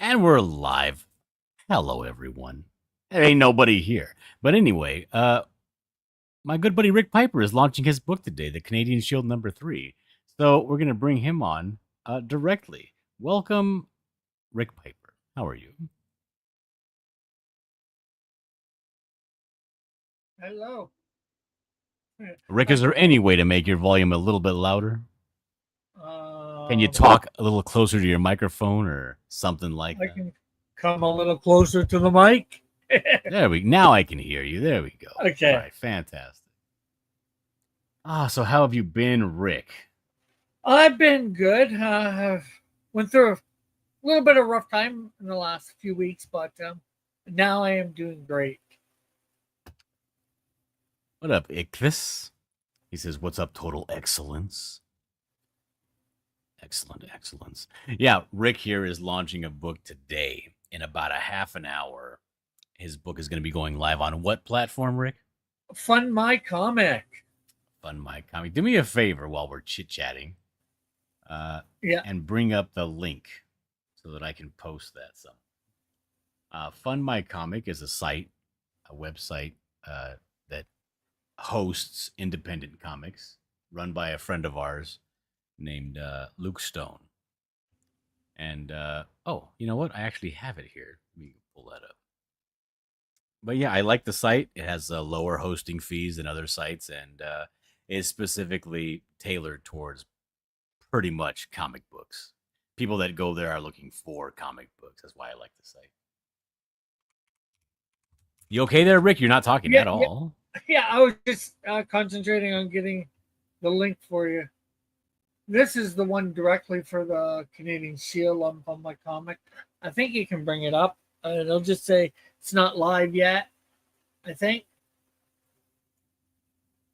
And we're live. Hello, everyone. There ain't nobody here. But anyway, my good buddy Rick Piper is launching his book today, The Canadian Shield #3. So we're going to bring him on directly. Welcome, Rick Piper. How are you? Hello. Rick, is there any way to make your volume a little bit louder? Can you Um, talk a little closer to your microphone or something like I that? can come a little closer to the mic. Now I can hear you. There we go. All Okay. right, fantastic. So how have you been, Rick? I've been good. I've went through a little bit of rough time in the last few weeks, but now I am doing great. What up, Ichthus? He says, "What's up, Total Excellence?" Excellent, excellence. Yeah, Rick here is launching a book today in about a half an hour. His book is going to be going live on what platform, Rick? Fun My Comic. Fun My Comic. Do me a favor while we're chit chatting, Yeah. and bring up the link so that I can post that. Fun My Comic is a site, a website that hosts independent comics run by a friend of ours named Luke Stone. And you know what? I actually have it here. Let me pull that up. But yeah, I like the site. It has lower hosting fees than other sites, and is specifically tailored towards pretty much comic books. People that go there are looking for comic books. That's why I like the site. You okay there, Rick? You're not talking Yeah. at all. Yeah. I was just concentrating on getting the link for you. This is the one directly for the Canadian Shield on Fun My Comic. I think you can bring it up. It'll just say it's not live yet. I think.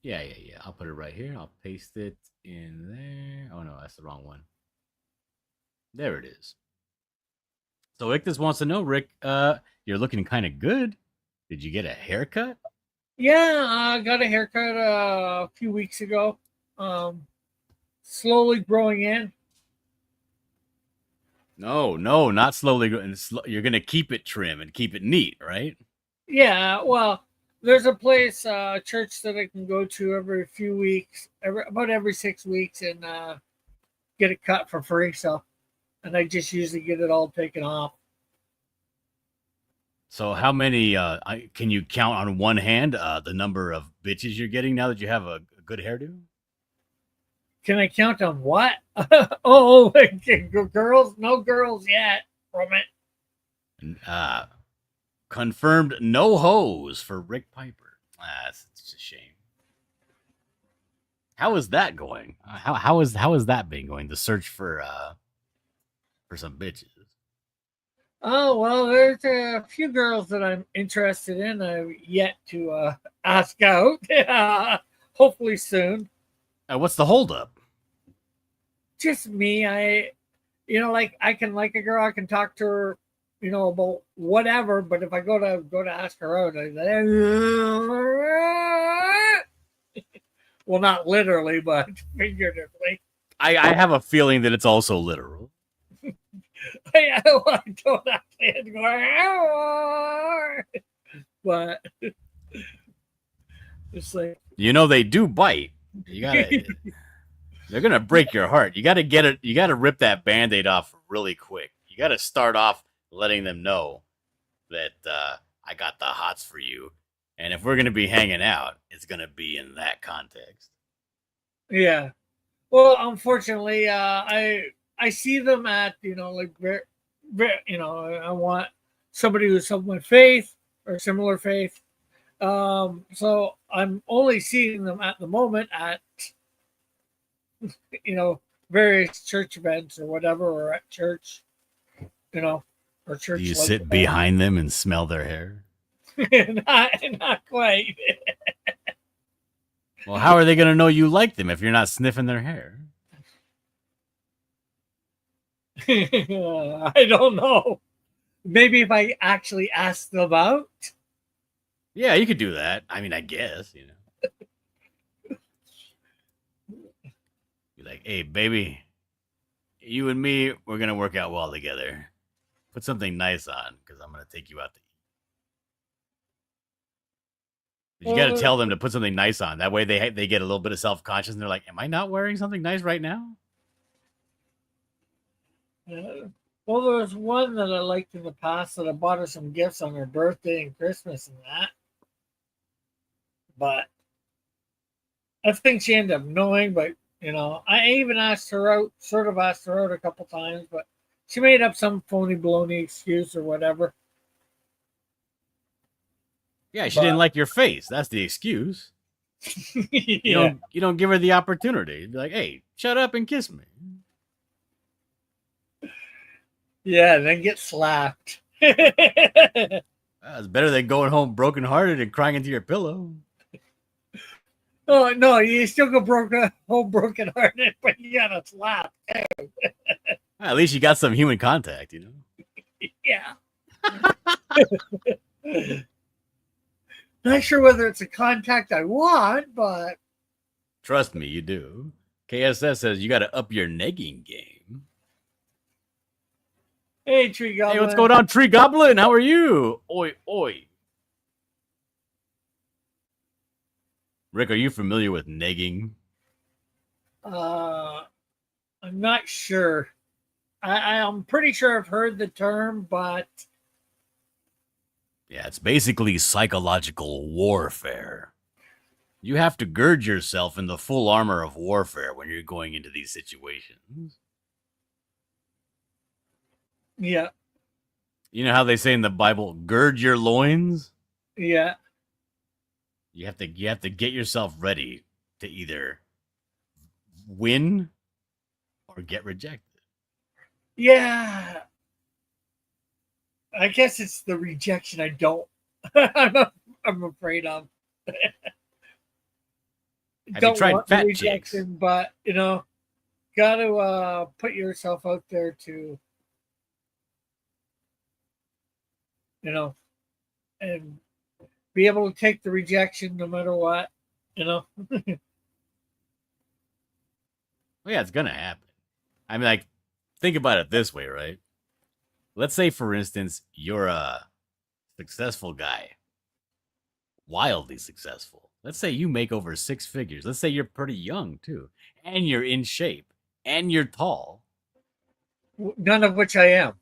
Yeah. I'll put it right here. I'll paste it in there. Oh no, that's the wrong one. There it is. So Ichthus wants to know, Rick, you're looking kind of good. Did you get a haircut? Yeah, I got a haircut a few weeks ago. Um, Slowly growing in. No, not slowly. You're gonna keep it trim and keep it neat, right? Yeah, well, there's a place, church that I can go to every few weeks, about every 6 weeks, and get it cut for free. So, and I just usually get it all taken off. So how many? Can you count on one hand the number of bitches you're getting now that you have a good hairdo? Can I count on what? Oh, girls? No girls yet from it. Confirmed no hose for Rick Piper. It's a shame. How is that going? How is that been going? The search for some bitches. Oh, well, there's a few girls that I'm interested in. I've yet to ask out. Hopefully soon. What's the holdup? Just me. Like I can like a girl, I can talk to her, about whatever. But if I go to ask her out, well, not literally, but figuratively. I have a feeling that it's also literal. I don't actually go, but it's like They do bite. You gotta. They're gonna break your heart. You gotta get it. You gotta rip that band-aid off really quick. You gotta start off letting them know that I got the hots for you, and if we're gonna be hanging out, it's gonna be in that context. yeah. Well, unfortunately, I see them at like I want somebody who's of my faith or similar faith. So I'm only seeing them at the moment at various church events or whatever, or at church, or church. Do you sit behind them and smell their hair? not quite. Well, how are they going to know you like them if you're not sniffing their hair? I don't know. Maybe if I actually ask them out. Yeah, you could do that. I mean, I guess, Be like, hey, baby, you and me, we're going to work out well together. Put something nice on because I'm gonna take you out to eat. You got to tell them to put something nice on. That way they get a little bit of self conscious and they're like, "Am I not wearing something nice right now?" Well, there was one that I liked in the past that I bought her some gifts on her birthday and Christmas and that. But I think she ended up knowing, but I even asked her out, sort of asked her out a couple times, but she made up some phony baloney excuse or whatever. Yeah, she didn't like your face. That's the excuse. Yeah. You don't give her the opportunity. Be like, hey, shut up and kiss me. Yeah, then get slapped. It's better than going home brokenhearted and crying into your pillow. Oh no, you still go broken hearted, but you got a slap. At least you got some human contact, Yeah. Not sure whether it's a contact I want, but trust me, you do. KSS says you got to up your negging game. Hey, Tree Goblin. Hey, what's going on, Tree Goblin? How are you? Oi, oi. Rick, are you familiar with negging? I'm not sure. I'm pretty sure I've heard the term, but yeah, it's basically psychological warfare. You have to gird yourself in the full armor of warfare when you're going into these situations. Yeah. You know how they say in the Bible, gird your loins? Yeah. You have to get yourself ready to either win or get rejected. Yeah. I guess it's the rejection I don't I'm afraid of. Have you tried fat chicks? But got to put yourself out there to and be able to take the rejection no matter what. Well, yeah, it's gonna happen. I mean, like, think about it this way, right? Let's say, for instance, you're a successful guy, wildly successful. Let's say you make over 6 figures. Let's say you're pretty young too, and you're in shape, and you're tall. None of which I am.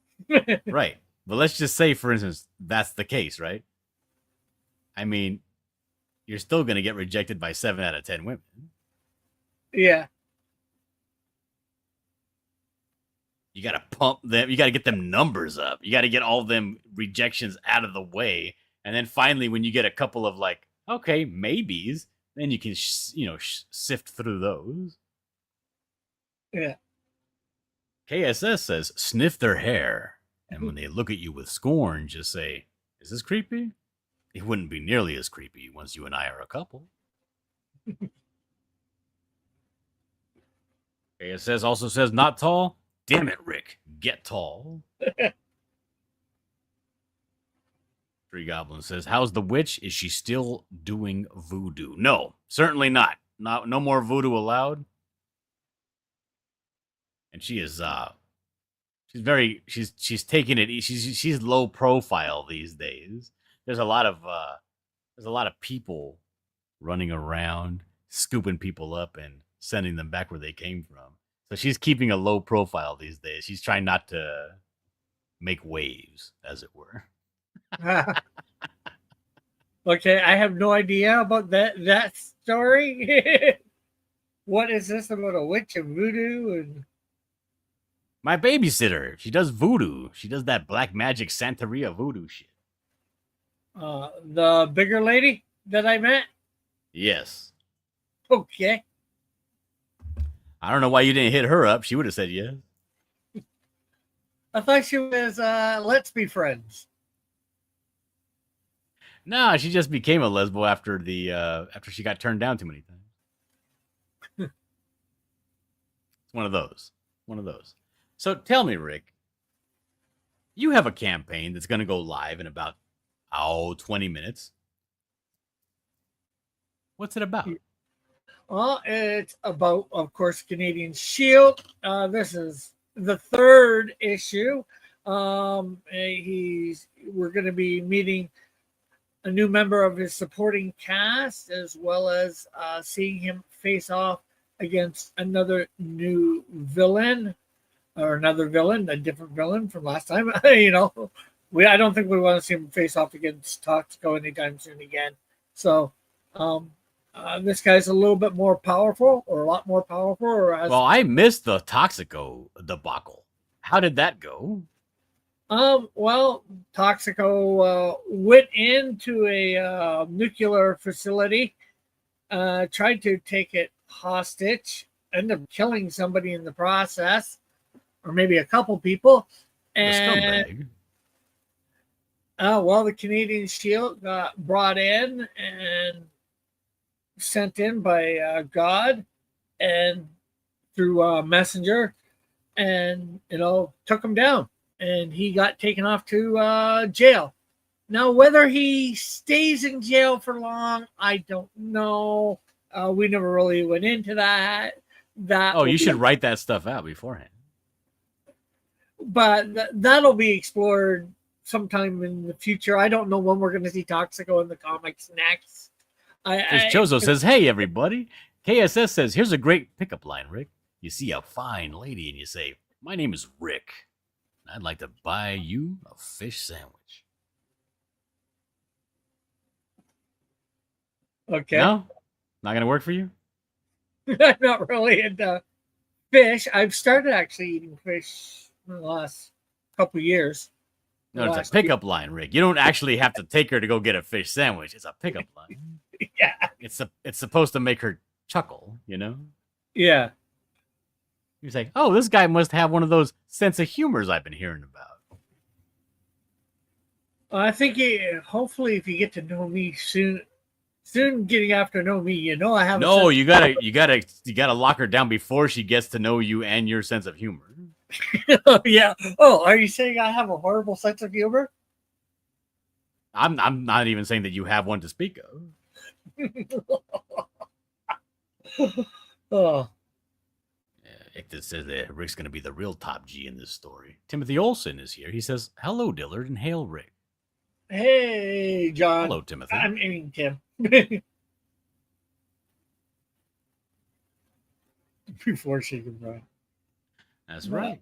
Right. But let's just say, for instance, that's the case, right? I mean, you're still going to get rejected by 7 out of 10 women. Yeah. You got to pump them. You got to get them numbers up. You got to get all them rejections out of the way. And then finally, when you get a couple of like, okay, maybes, then you can, sift through those. Yeah. KSS says, sniff their hair. And when they look at you with scorn, just say, is this creepy? It wouldn't be nearly as creepy once you and I are a couple. KSS also says, not tall. Damn it, Rick. Get tall. Tree Goblin says, how's the witch? Is she still doing voodoo? No, certainly not. No more voodoo allowed. And she is she's taking it. She's low profile these days. There's a lot of people running around, scooping people up and sending them back where they came from. So she's keeping a low profile these days. She's trying not to make waves, as it were. Okay, I have no idea about that story. What is this about a witch and voodoo and my babysitter? She does voodoo. She does that black magic Santeria voodoo shit. The bigger lady that I met? Yes. Okay. I don't know why you didn't hit her up. She would have said yes. I thought she was let's be friends. No, she just became a lesbo after she got turned down too many times. It's one of those. So tell me, Rick, you have a campaign that's going to go live in about 20 minutes. What's it about? Well, it's about, of course, Canadian Shield. This is the 3rd issue. We're going to be meeting a new member of his supporting cast, as well as seeing him face off against another new villain, or another villain, a different villain from last time. I don't think we want to see him face off against Toxico anytime soon again. So, this guy's a little bit more powerful, or a lot more powerful, or has. Well, I missed the Toxico debacle. How did that go? Well, Toxico went into a nuclear facility, tried to take it hostage, ended up killing somebody in the process, or maybe a couple people. And well, the Canadian Shield got brought in and sent in by God, and through a messenger, and took him down, and he got taken off to jail. Now, whether he stays in jail for long, I don't know. We never really went into that. You should write that stuff out beforehand. But that'll be explored sometime in the future. I don't know when we're going to see Toxico in the comics next. Chozo says, "Hey, everybody. KSS says, here's a great pickup line, Rick. You see a fine lady and you say, 'My name is Rick. I'd like to buy you a fish sandwich.'" Okay. No? Not going to work for you? I'm not really into fish. I've started actually eating fish in the last couple of years. No, it's a pickup line, Rick. You don't actually have to take her to go get a fish sandwich. It's a pickup line. Yeah. It's supposed to make her chuckle, you know? Yeah. You're like, oh, this guy must have one of those sense of humors I've been hearing about. I think hopefully if you get to know me soon getting after know me, I have. No, you gotta lock her down before she gets to know you and your sense of humor. Yeah. Oh, are you saying I have a horrible sense of humor? I'm not even saying that you have one to speak of. Oh. Ictus says that Rick's going to be the real top G in this story. Timothy Olsen is here. He says, "Hello, Dillard, and hail, Rick." Hey, John. Hello, Timothy. I'm aiming Tim. Before she can run. That's right.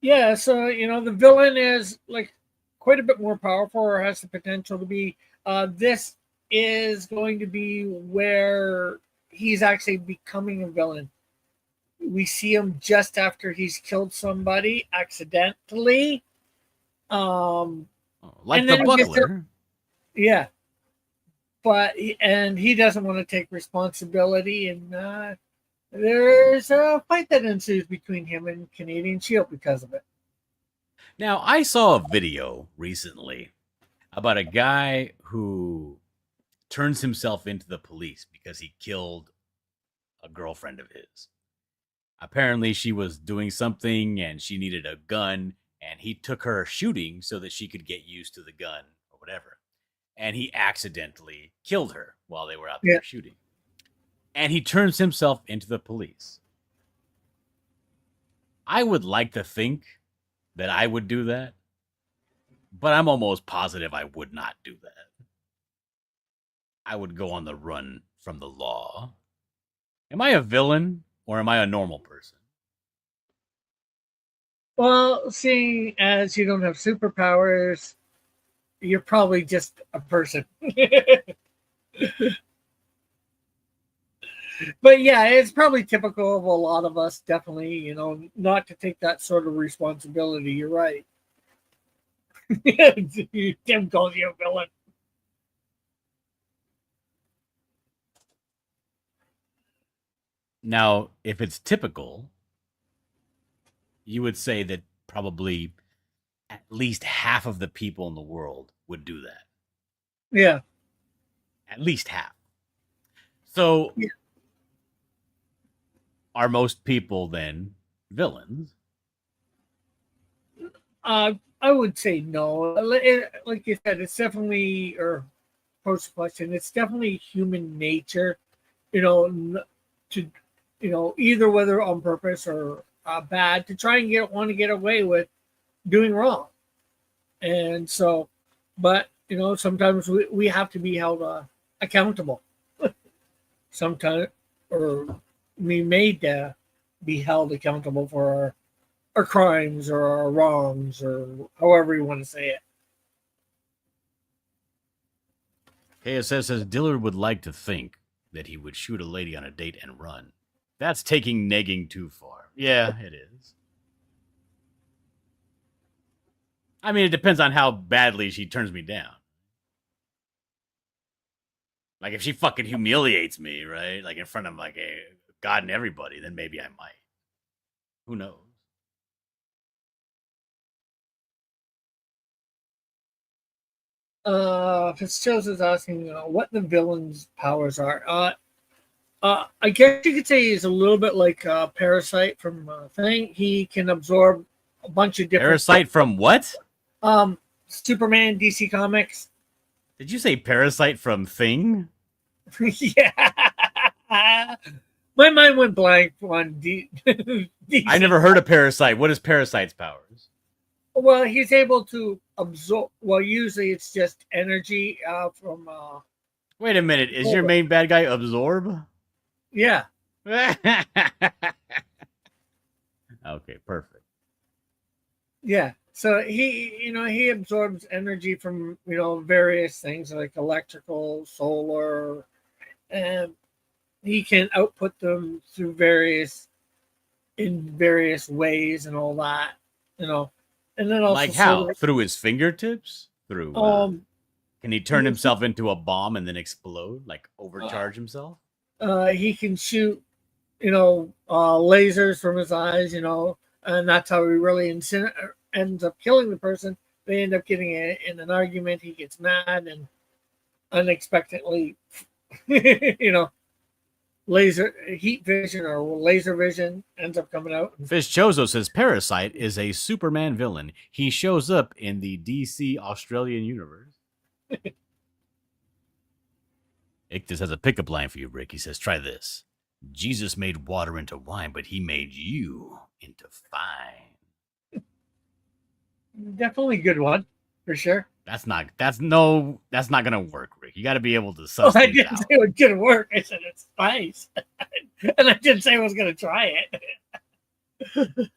Yeah, so the villain is like quite a bit more powerful, or has the potential to be. This is going to be where he's actually becoming a villain. We see him just after he's killed somebody accidentally. Like the buckler. Yeah. But he doesn't want to take responsibility, and there's a fight that ensues between him and Canadian Shield because of it. Now, I saw a video recently about a guy who turns himself into the police because he killed a girlfriend of his. Apparently, she was doing something and she needed a gun, and he took her shooting so that she could get used to the gun or whatever. And he accidentally killed her while they were out there shooting. And he turns himself into the police. I would like to think that I would do that, but I'm almost positive I would not do that. I would go on the run from the law. Am I a villain or am I a normal person? Well, seeing as you don't have superpowers, you're probably just a person. But yeah, it's probably typical of a lot of us, definitely, not to take that sort of responsibility. You're right. Tim calls you a villain. Now, if it's typical, you would say that probably at least half of the people in the world would do that. Yeah. At least half. So, are most people then villains? I would say no. Like you said, it's definitely, or post question, it's definitely human nature, to, either whether on purpose or bad, to try and want to get away with doing wrong. And so, but sometimes we have to be held accountable. Sometimes, or we made to be held accountable for our crimes or our wrongs or however you want to say it. KSS says Dillard would like to think that he would shoot a lady on a date and run. That's taking negging too far. Yeah, it is. I mean, it depends on how badly she turns me down. Like, if she fucking humiliates me, right? Like, in front of, like, a God and everybody, then maybe I might. Who knows? Fitzgerald is asking what the villain's powers are. I guess you could say he's a little bit like Parasite from Thing. He can absorb a bunch of different. Parasite from what? Superman, DC Comics. Did you say Parasite from Thing? Yeah. My mind went blank on DC. I never heard of Parasite. What is Parasite's powers? Well, he's able to absorb. Well, usually it's just energy from. Wait a minute. Is your main bad guy Absorb? Yeah. Okay, perfect. Yeah. So he absorbs energy from various things like electrical, solar, and he can output them through various ways and all that. And then also like how? Through his fingertips? Through can he turn himself into a bomb and then explode? Like overcharge himself? He can shoot, lasers from his eyes, and that's how he really ends up killing the person. They end up getting in an argument. He gets mad and unexpectedly, laser heat vision or laser vision ends up coming out. Fish Chozo says Parasite is a Superman villain. He shows up in the DC Australian universe. Ictus has a pickup line for you, Rick. He says, try this. Jesus made water into wine, but he made you into fine. Definitely a good one, for sure. That's not gonna work, Rick. You gotta be able to suss I things didn't out. say it was gonna work. I said it's nice. And I didn't say I was gonna try it.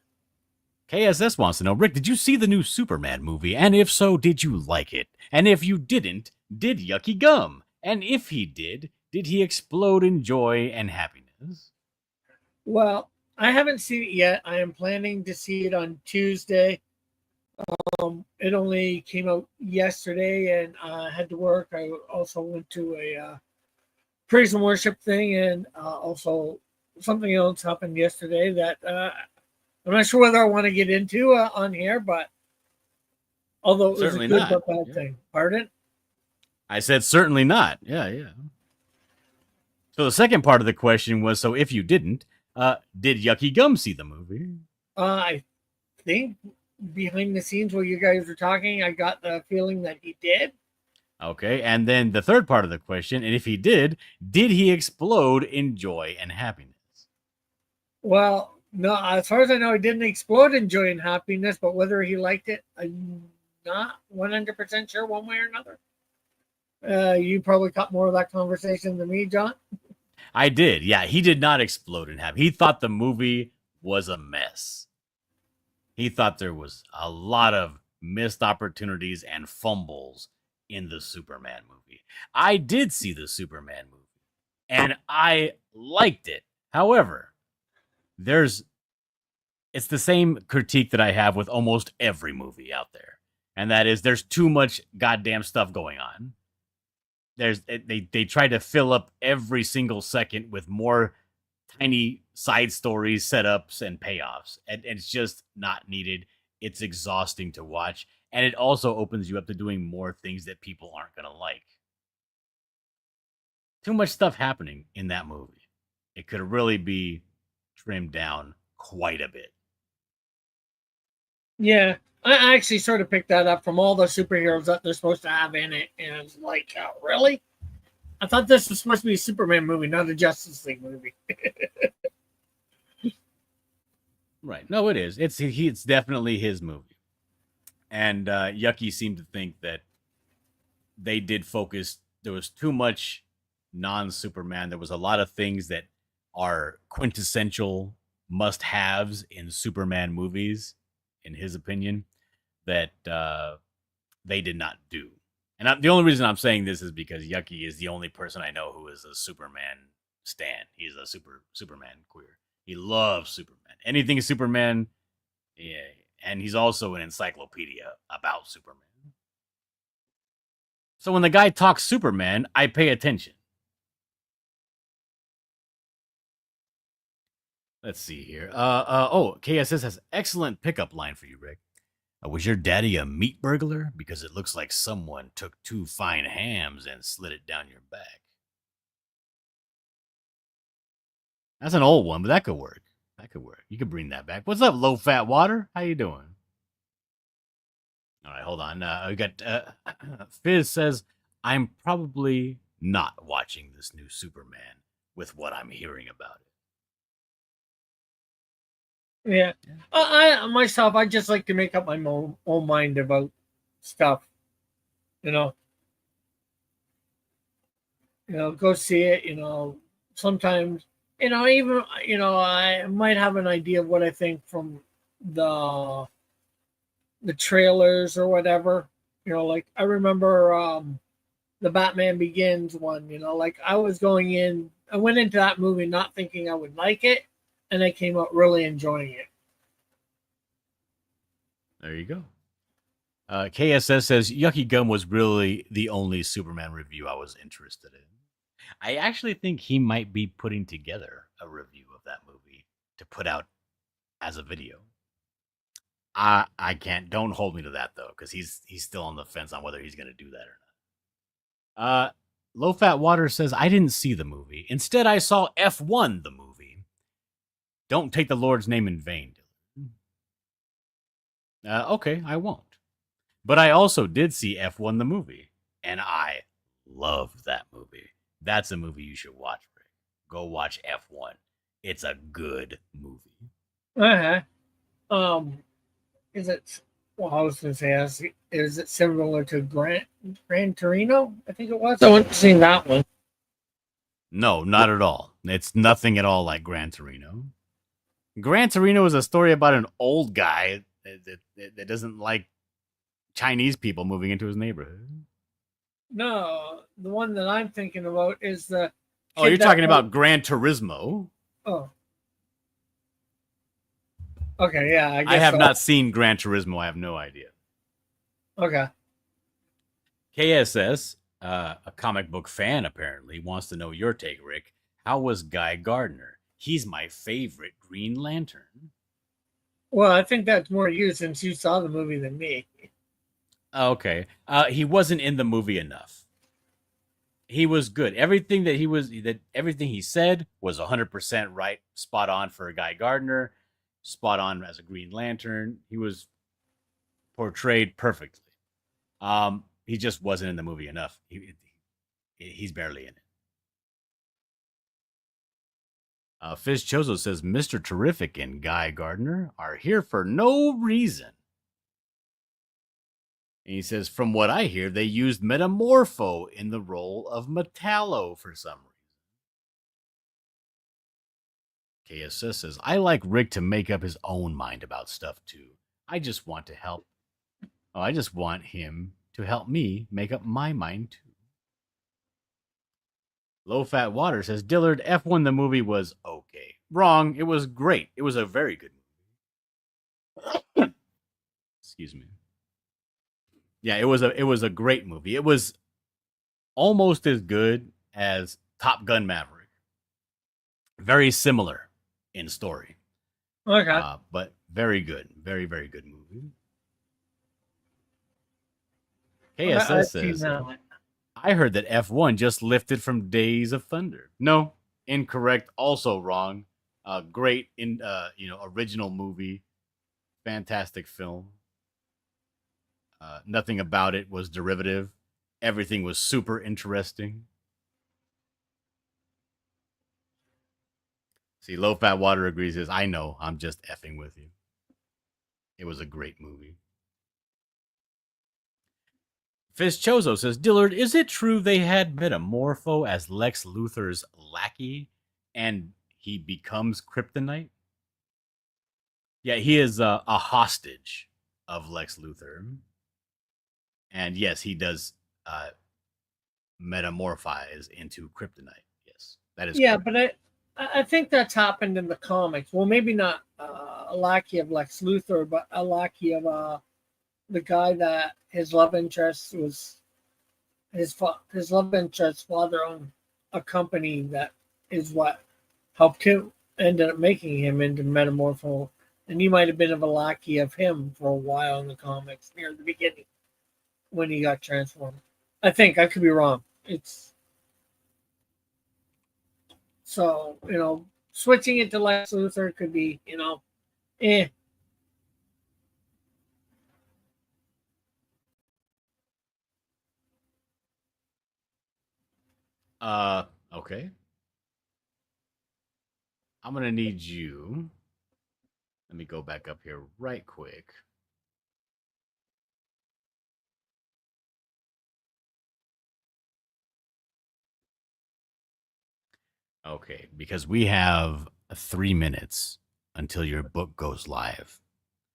KSS wants to know, Rick, did you see the new Superman movie? And if so, did you like it? And if you didn't, did Yucky gum? And if he did he explode in joy and happiness? Well, I haven't seen it yet. I am planning to see it on Tuesday. It only came out yesterday, and I had to work. I also went to a praise and worship thing, and also something else happened yesterday that I'm not sure whether I want to get into on here, but although it was Certainly a good not. but bad Yeah. thing. Pardon? I said certainly not. Yeah. So the second part of the question was, so if you didn't, did Yucky Gum see the movie? I think behind the scenes while you guys were talking, I got the feeling that he did. Okay, and then the third part of the question, and if he did he explode in joy and happiness? Well, no, as far as I know, he didn't explode in joy and happiness, but whether he liked it, I'm not 100% sure one way or another. You probably caught more of that conversation than me, John. I did. Yeah, he did not explode in happiness. He thought the movie was a mess. He thought there was a lot of missed opportunities and fumbles in the Superman movie. I did see the Superman movie, and I liked it. However, it's the same critique that I have with almost every movie out there, and that is there's too much goddamn stuff going on. They try to fill up every single second with more tiny side stories, setups, and payoffs, and it's just not needed. It's exhausting to watch, and it also opens you up to doing more things that people aren't gonna like. Too much stuff happening in that movie. It could really be trimmed down quite a bit. Yeah, I actually sort of picked that up from all the superheroes that they're supposed to have in it, and it's like, really? I thought this was supposed to be a Superman movie, not a Justice League movie. Right? No, it is. It's definitely his movie. And Yucky seemed to think that they did focus. There was too much non-Superman. There was a lot of things that are quintessential must-haves in Superman movies, in his opinion, that they did not do. And the only reason I'm saying this is because Yucky is the only person I know who is a Superman stan. He's a Superman queer. He loves Superman. Anything Superman, yeah. And he's also an encyclopedia about Superman. So when the guy talks Superman, I pay attention. Let's see here. KSS has excellent pickup line for you, Rick. Was your daddy a meat burglar? Because it looks like someone took 2 fine hams and slid it down your back. That's an old one, but that could work. That could work. You could bring that back. What's up, low fat water? How you doing? All right, hold on. We got Fizz says, I'm probably not watching this new Superman with what I'm hearing about it. Yeah. I myself, I just like to make up my own mind about stuff. You know, go see it. Sometimes, even I might have an idea of what I think from the trailers or whatever. Like I remember the Batman Begins one. Like I went into that movie not thinking I would like it, and I came out really enjoying it. There you go. KSS says Yucky Gum was really the only Superman review I was interested in. I actually think he might be putting together a review of that movie to put out as a video. I can't. Don't hold me to that though, because he's still on the fence on whether he's going to do that or not. Low Fat Water says I didn't see the movie. Instead, I saw F1 the movie. Don't take the Lord's name in vain. Okay, I won't. But I also did see F1 the movie, and I loved that movie. That's a movie you should watch, Rick. Go watch F1. It's a good movie. Is it? Well, I was going to say, is it similar to Gran Torino? I think it was. I haven't seen that one. No, not at all. It's nothing at all like Gran Torino. Gran Torino is a story about an old guy that doesn't like Chinese people moving into his neighborhood. No, the one that I'm thinking about is the. Oh, you're talking about Gran Turismo. Oh. Okay, yeah. I have not seen Gran Turismo. I have no idea. Okay. KSS, a comic book fan apparently, wants to know your take, Rick. How was Guy Gardner? He's my favorite Green Lantern. Well, I think that's more you since you saw the movie than me. Okay. He wasn't in the movie enough. He was good. Everything he said was 100% right, spot on for a Guy Gardner, spot on as a Green Lantern. He was portrayed perfectly. He just wasn't in the movie enough. He's barely in it. Fizz Chozo says Mr. Terrific and Guy Gardner are here for no reason. And he says, from what I hear, they used Metamorpho in the role of Metallo for some reason. KSS says, I like Rick to make up his own mind about stuff too. I just want him to help me make up my mind too. Low Fat Water says, Dillard, F1 the movie was okay. Wrong. It was great. It was a very good movie. Excuse me. Yeah, it was a great movie. It was almost as good as Top Gun Maverick. Very similar in story. Okay. But very good. Very, very good movie. KSS says, I heard that F1 just lifted from Days of Thunder. No, incorrect. Also wrong. Great original movie. Fantastic film. Nothing about it was derivative. Everything was super interesting. See, Low Fat Water agrees. I know. I'm just effing with you. It was a great movie. Chozo says, Dillard, is it true they had Metamorpho as Lex Luthor's lackey and he becomes Kryptonite? Yeah, he is a hostage of Lex Luthor. And yes, he does metamorphize into Kryptonite. Yes, that is Yeah, correct. but I think that's happened in the comics. Well, maybe not a lackey of Lex Luthor, but a lackey of the guy that his love interest was his love interest's father owned a company that is what helped him ended up making him into Metamorpho, and he might have been a lackey of him for a while in the comics near the beginning when he got transformed. I think I could be wrong. It's so switching it to Lex Luthor could be eh. Okay. I'm gonna need you. Let me go back up here right quick. Okay, because we have 3 minutes until your book goes live.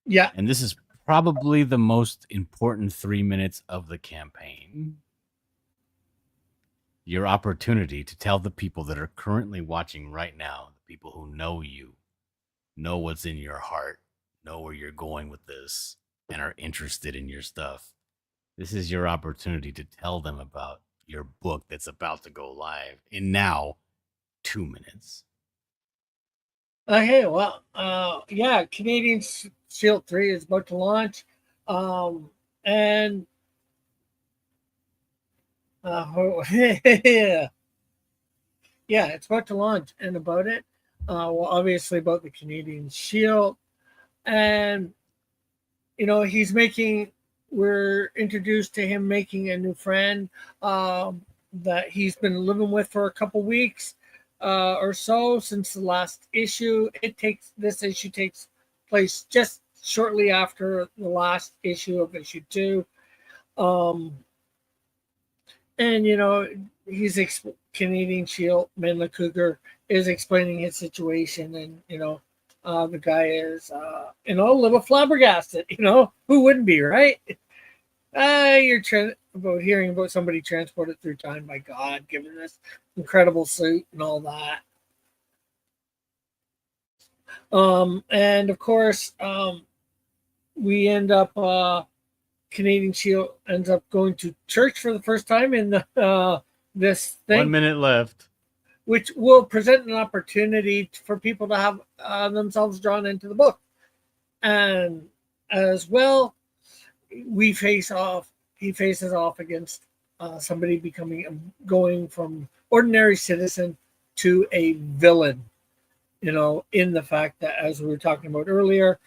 Yeah. And this is probably the most important 3 minutes of the campaign. Your opportunity to tell the people that are currently watching right now, the people who know you, know what's in your heart, know where you're going with this, and are interested in your stuff. This is your opportunity to tell them about your book that's about to go live in now 2 minutes. Okay, well, yeah, Canadian Shield 3 is about to launch. And yeah, it's about to launch. And about it, well, obviously about the Canadian Shield. And, we're introduced to him making a new friend that he's been living with for a couple weeks or so since the last issue. This issue takes place just shortly after the last issue of issue 2. And Canadian Shield Menla Cougar is explaining his situation, and the guy is a little flabbergasted. Who wouldn't be, right? You're about hearing about somebody transported through time by God, given this incredible suit and all that. And of course, we end up. Canadian Shield ends up going to church for the first time in this thing. 1 minute left. Which will present an opportunity for people to have themselves drawn into the book. And as well, he faces off against somebody going from ordinary citizen to a villain, in the fact that, as we were talking about earlier,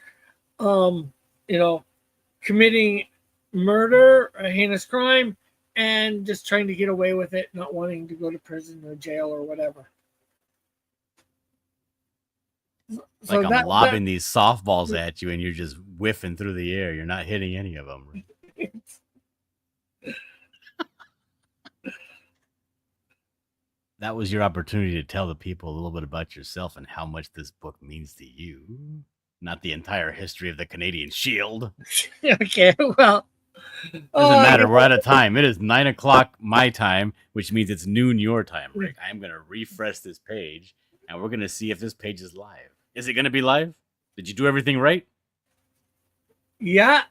committing murder, a heinous crime, and just trying to get away with it, not wanting to go to prison or jail or whatever. Like I'm lobbing these softballs at you and you're just whiffing through the air. You're not hitting any of them. That was your opportunity to tell the people a little bit about yourself and how much this book means to you. Not the entire history of the Canadian Shield. Okay, well. Doesn't matter. We're out of time. It is 9 o'clock my time, which means it's noon your time, Rick. I'm going to refresh this page, and we're going to see if this page is live. Is it going to be live? Did you do everything right? Yeah.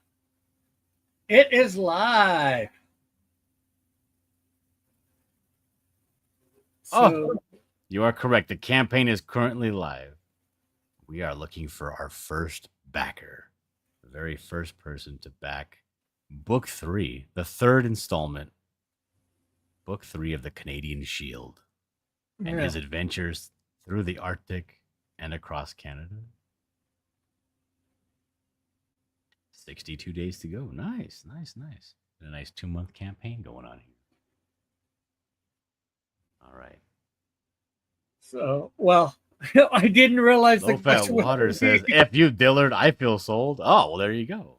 It is live. So, you are correct. The campaign is currently live. We are looking for our first backer. The very first person to back Book 3, the third installment, Book 3 of the Canadian Shield, and his adventures through the Arctic and across Canada. 62 days to go. Nice. A nice 2-month campaign going on here. All right. So, well, I didn't realize Low Fat Water says, F you, Dillard, I feel sold. Oh, well, there you go.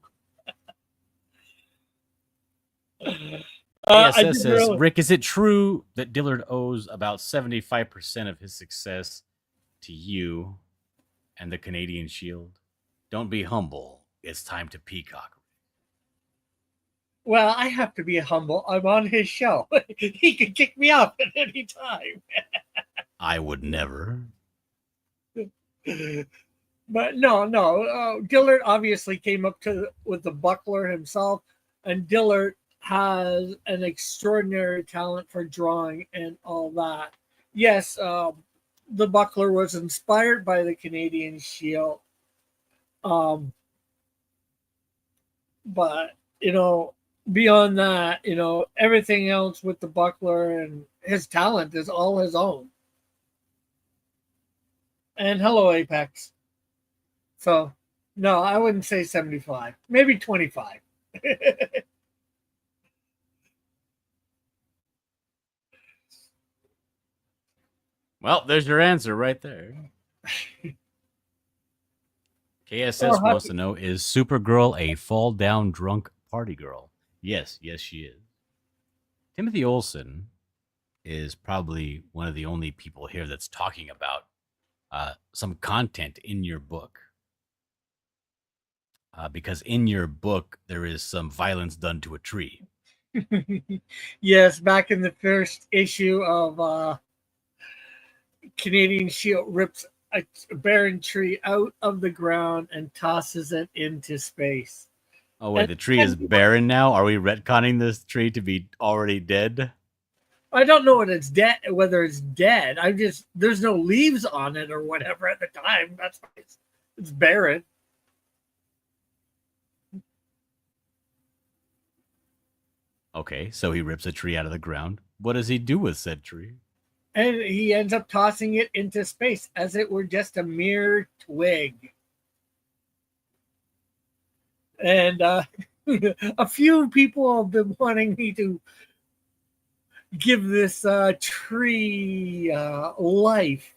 I ASS didn't says, really. Rick, is it true that Dillard owes about 75% of his success to you and the Canadian Shield? Don't be humble. It's time to peacock. Well, I have to be humble. I'm on his show. He can kick me off at any time. I would never. But no. Dillard obviously came up to with the buckler himself, and Dillard has an extraordinary talent for drawing and all that. Yes, the buckler was inspired by the Canadian Shield, um, but beyond that, everything else with the buckler and his talent is all his own. And hello, Apex. So, no, I wouldn't say 75, maybe 25. Well, there's your answer right there. KSS Well, wants to know, is Supergirl a fall down drunk party girl? Yes, she is. Timothy Olsen is probably one of the only people here that's talking about some content in your book. Because in your book, there is some violence done to a tree. Yes, back in the first issue of Canadian Shield rips a barren tree out of the ground and tosses it into space. Oh, wait, the tree is barren now? Are we retconning this tree to be already dead? I don't know whether it's dead. There's no leaves on it or whatever at the time. That's why it's barren. Okay, so he rips a tree out of the ground. What does he do with said tree? And he ends up tossing it into space as it were just a mere twig. And a few people have been wanting me to give this tree life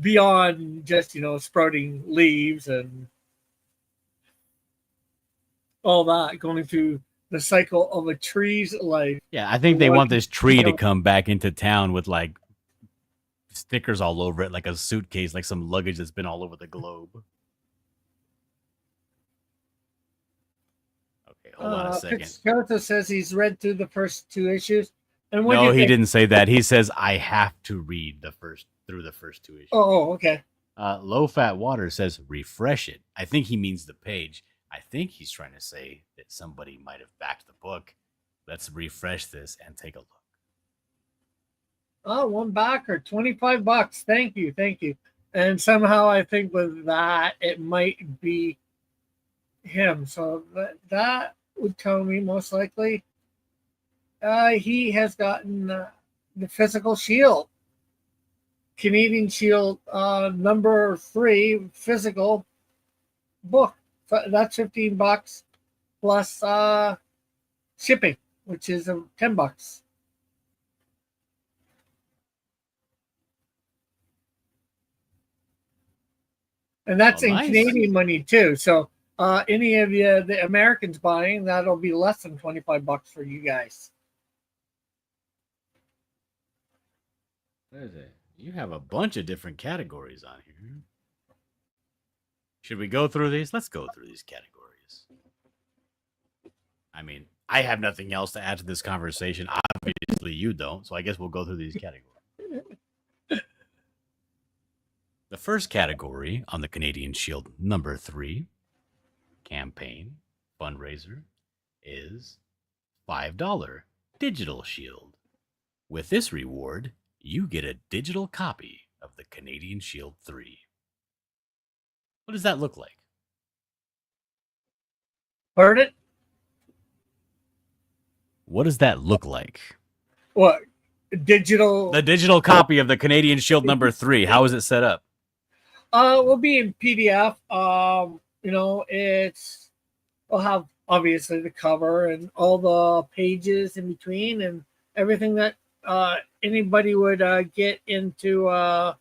beyond just sprouting leaves and all that, going through the cycle of a tree's life. Yeah, I think they want this tree to come back into town with like stickers all over it, like a suitcase, like some luggage that's been all over the globe. Okay, hold on a second. Fitzgerald says he's read through the first two issues. And no, he didn't say that. He says I have to read through the first two issues. Oh, okay. Low Fat Water says refresh it. I think he means the page. I think he's trying to say that somebody might have backed the book. Let's refresh this and take a look. Oh, one backer, $25. Thank you. And somehow I think with that, it might be him. So that would tell me most likely he has gotten the physical shield. Canadian Shield number 3 physical book. So that's $15 plus shipping, which is $10. And that's in nice. Canadian money too. So any of the Americans buying, that'll be less than $25 for you guys. What is it? You have a bunch of different categories on here. Should we go through these? Let's go through these categories. I mean, I have nothing else to add to this conversation. Obviously, you don't. So I guess we'll go through these categories. The first category on the Canadian Shield number 3 campaign fundraiser is $5 digital shield. With this reward, you get a digital copy of the Canadian Shield 3. What does that look like? Heard it? What does that look like? What? Digital? The digital copy of the Canadian Shield number 3. How is it set up? Will be in PDF. We'll have obviously the cover and all the pages in between and everything that anybody would get into a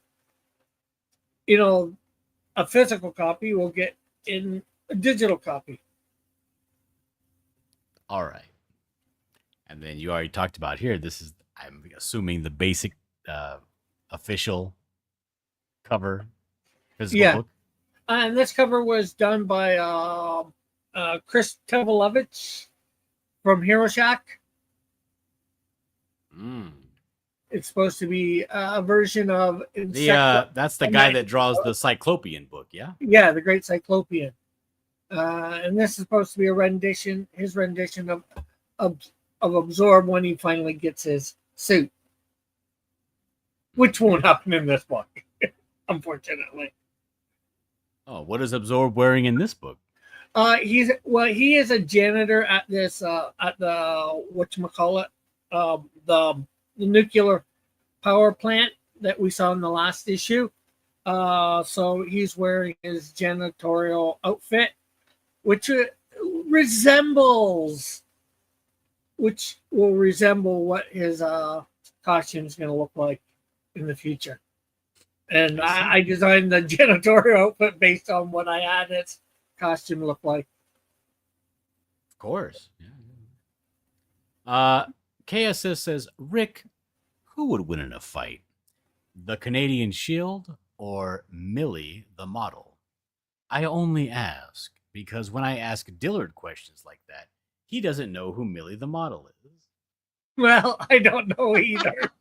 physical copy will get in a digital copy. All right. And then you already talked about here. This is, I'm assuming, the basic official cover physical Yeah. book. And this cover was done by Chris Tevelevich from Hero Shack. Mm. It's supposed to be a version of That's the guy that draws the Cyclopean book, yeah? Yeah, the Great Cyclopean. And this is supposed to be a rendition, his rendition of Absorb when he finally gets his suit, which won't happen in this book, unfortunately. Oh, what is Absorb wearing in this book? He is a janitor at this at the whatchamacallit, the nuclear power plant that we saw in the last issue. So he's wearing his janitorial outfit, which will resemble what his costume is going to look like in the future. And I designed the janitorial outfit based on what I had its costume look like. Of course. Yeah. KSS says, Rick, who would win in a fight? The Canadian Shield or Millie the model? I only ask because when I ask Dillard questions like that, he doesn't know who Millie the model is. Well, I don't know either.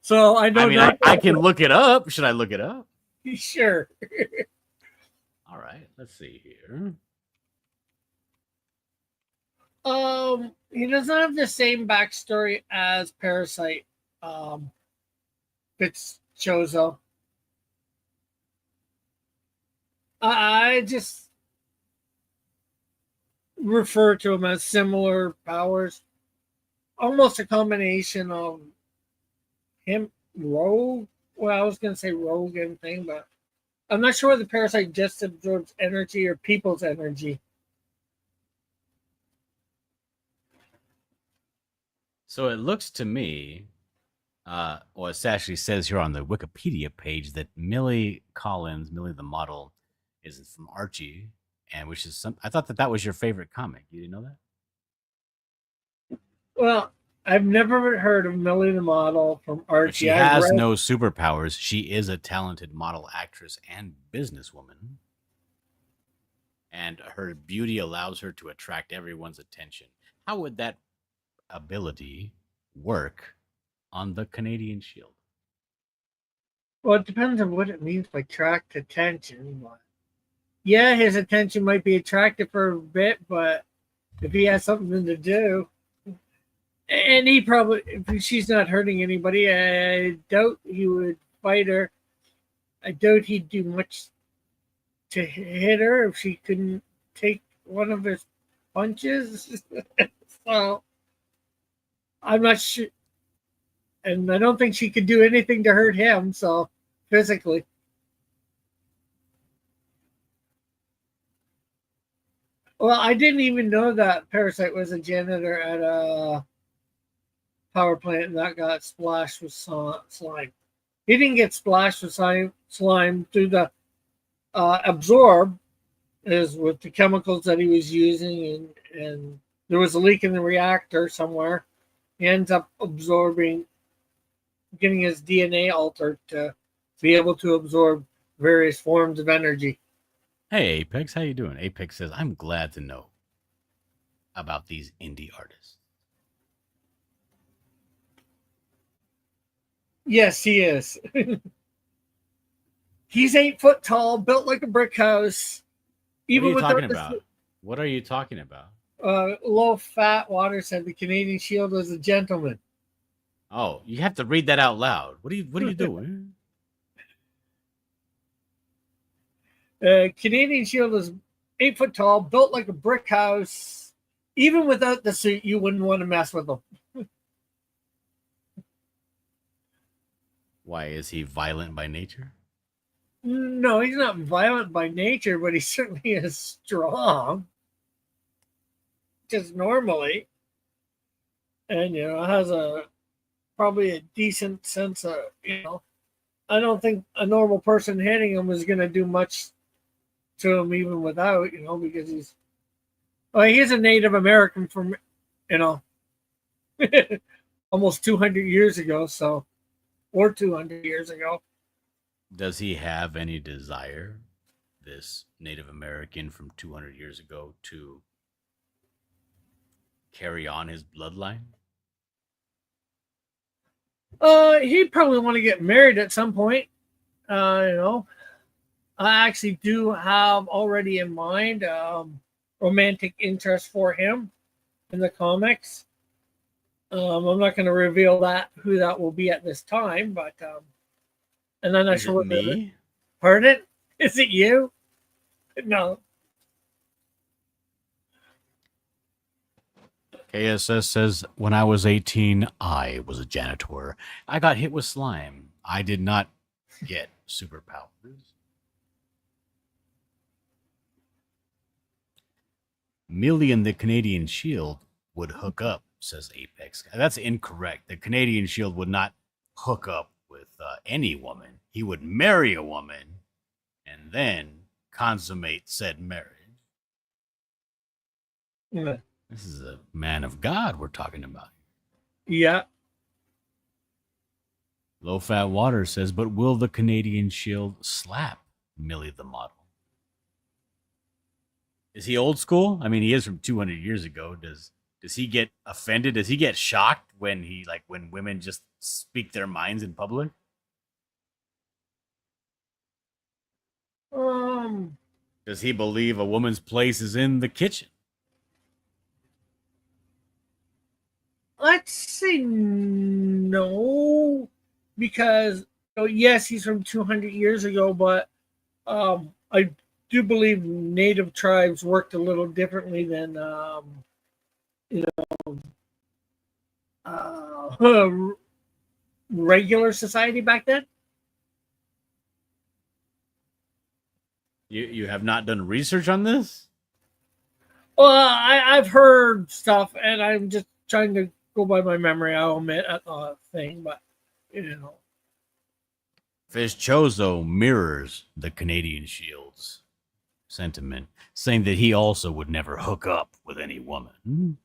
So I don't know. I can look it up. Should I look it up? Sure. All right. Let's see here. He doesn't have the same backstory as Parasite. Fitzchozo. I just refer to him as similar powers. Almost a combination of him, Rogue. Well, I was going to say Rogan thing, but I'm not sure the Parasite just absorbs energy or people's energy. So it looks to me, it actually says here on the Wikipedia page that Millie Collins, Millie the model, is from Archie, and which is I thought that was your favorite comic. You didn't know that? Well, I've never heard of Millie the model from Archie. But she has no superpowers. She is a talented model, actress, and businesswoman. And her beauty allows her to attract everyone's attention. How would that ability work on the Canadian Shield? Well, it depends on what it means by attract attention. Yeah, his attention might be attractive for a bit, but if he has something to do, and he probably, if she's not hurting anybody, I doubt he would fight her. I doubt he'd do much to hit her if she couldn't take one of his punches. So I'm not sure. And I don't think she could do anything to hurt him, so physically. Well, I didn't even know that Parasite was a janitor at a power plant and that got splashed with slime. He didn't get splashed with slime through the Absorb, is with the chemicals that he was using, and there was a leak in the reactor somewhere. He ends up absorbing, getting his DNA altered to be able to absorb various forms of energy. Hey, Apex, how you doing? Apex says, I'm glad to know about these indie artists. Yes, he is. He's 8 foot tall, built like a brick house. Even what are you talking about? What are you talking about? Low fat water said the Canadian Shield was a gentleman. Oh, you have to read that out loud. What are you doing? Canadian Shield is 8 foot tall, built like a brick house. Even without the suit, you wouldn't want to mess with him. Why, is he violent by nature? No, he's not violent by nature, but he certainly is strong. Just normally. And, has probably a decent sense of, I don't think a normal person hitting him is going to do much to him even without, because he's a Native American from, you know, almost 200 years ago, or 200 years ago. Does he have any desire, this Native American from 200 years ago, to carry on his bloodline? He'd probably want to get married at some point. I actually do have already in mind romantic interest for him in the comics. I'm not going to reveal who that will be at this time, but and I'm not Is sure it me? Pardon? Is it you? No. KSS says, when I was 18, I was a janitor. I got hit with slime. I did not get superpowers. Millie and the Canadian Shield would hook up, says Apex. That's incorrect. The Canadian Shield would not hook up with any woman. He would marry a woman and then consummate said marriage. Yeah. This is a man of God we're talking about. Yeah. Low Fat Water says, but will the Canadian Shield slap Millie the model? Is he old school? I mean, he is from 200 years ago. Does he get offended? Does he get shocked when when women just speak their minds in public? Does he believe a woman's place is in the kitchen? Let's say no, because yes, he's from 200 years ago, but I do believe native tribes worked a little differently than regular society back then. You have not done research on this? Well, I've heard stuff, and I'm just trying to go by my memory. I'll admit a thing, but Fish Chozo mirrors the Canadian Shield's sentiment, saying that he also would never hook up with any woman.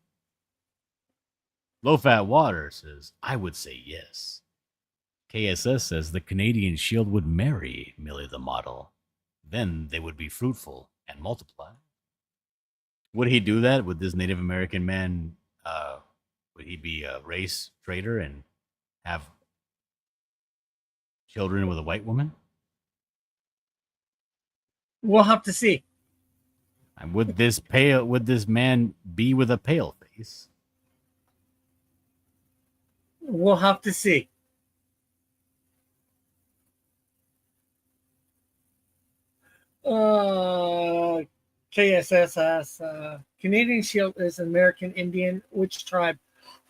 Low Fat Water says, I would say yes. KSS says the Canadian Shield would marry Millie the model. Then they would be fruitful and multiply. Would he do that? Would this Native American man, would he be a race traitor and have children with a white woman? We'll have to see. And would this man be with a pale face? We'll have to see. KSS asks, Canadian Shield is American Indian. Which tribe?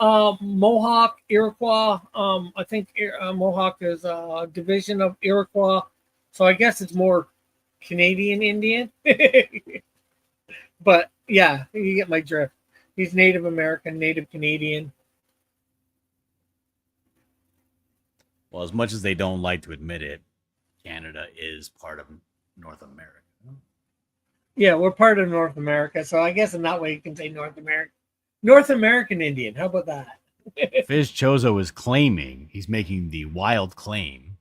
Mohawk, Iroquois. I think Mohawk is a division of Iroquois. So I guess it's more Canadian Indian. But yeah, you get my drift. He's Native American, Native Canadian. Well, as much as they don't like to admit it, Canada is part of North America. Yeah, we're part of North America, so I guess in that way you can say North American Indian. How about that? Fish Chozo is claiming, he's making the wild claim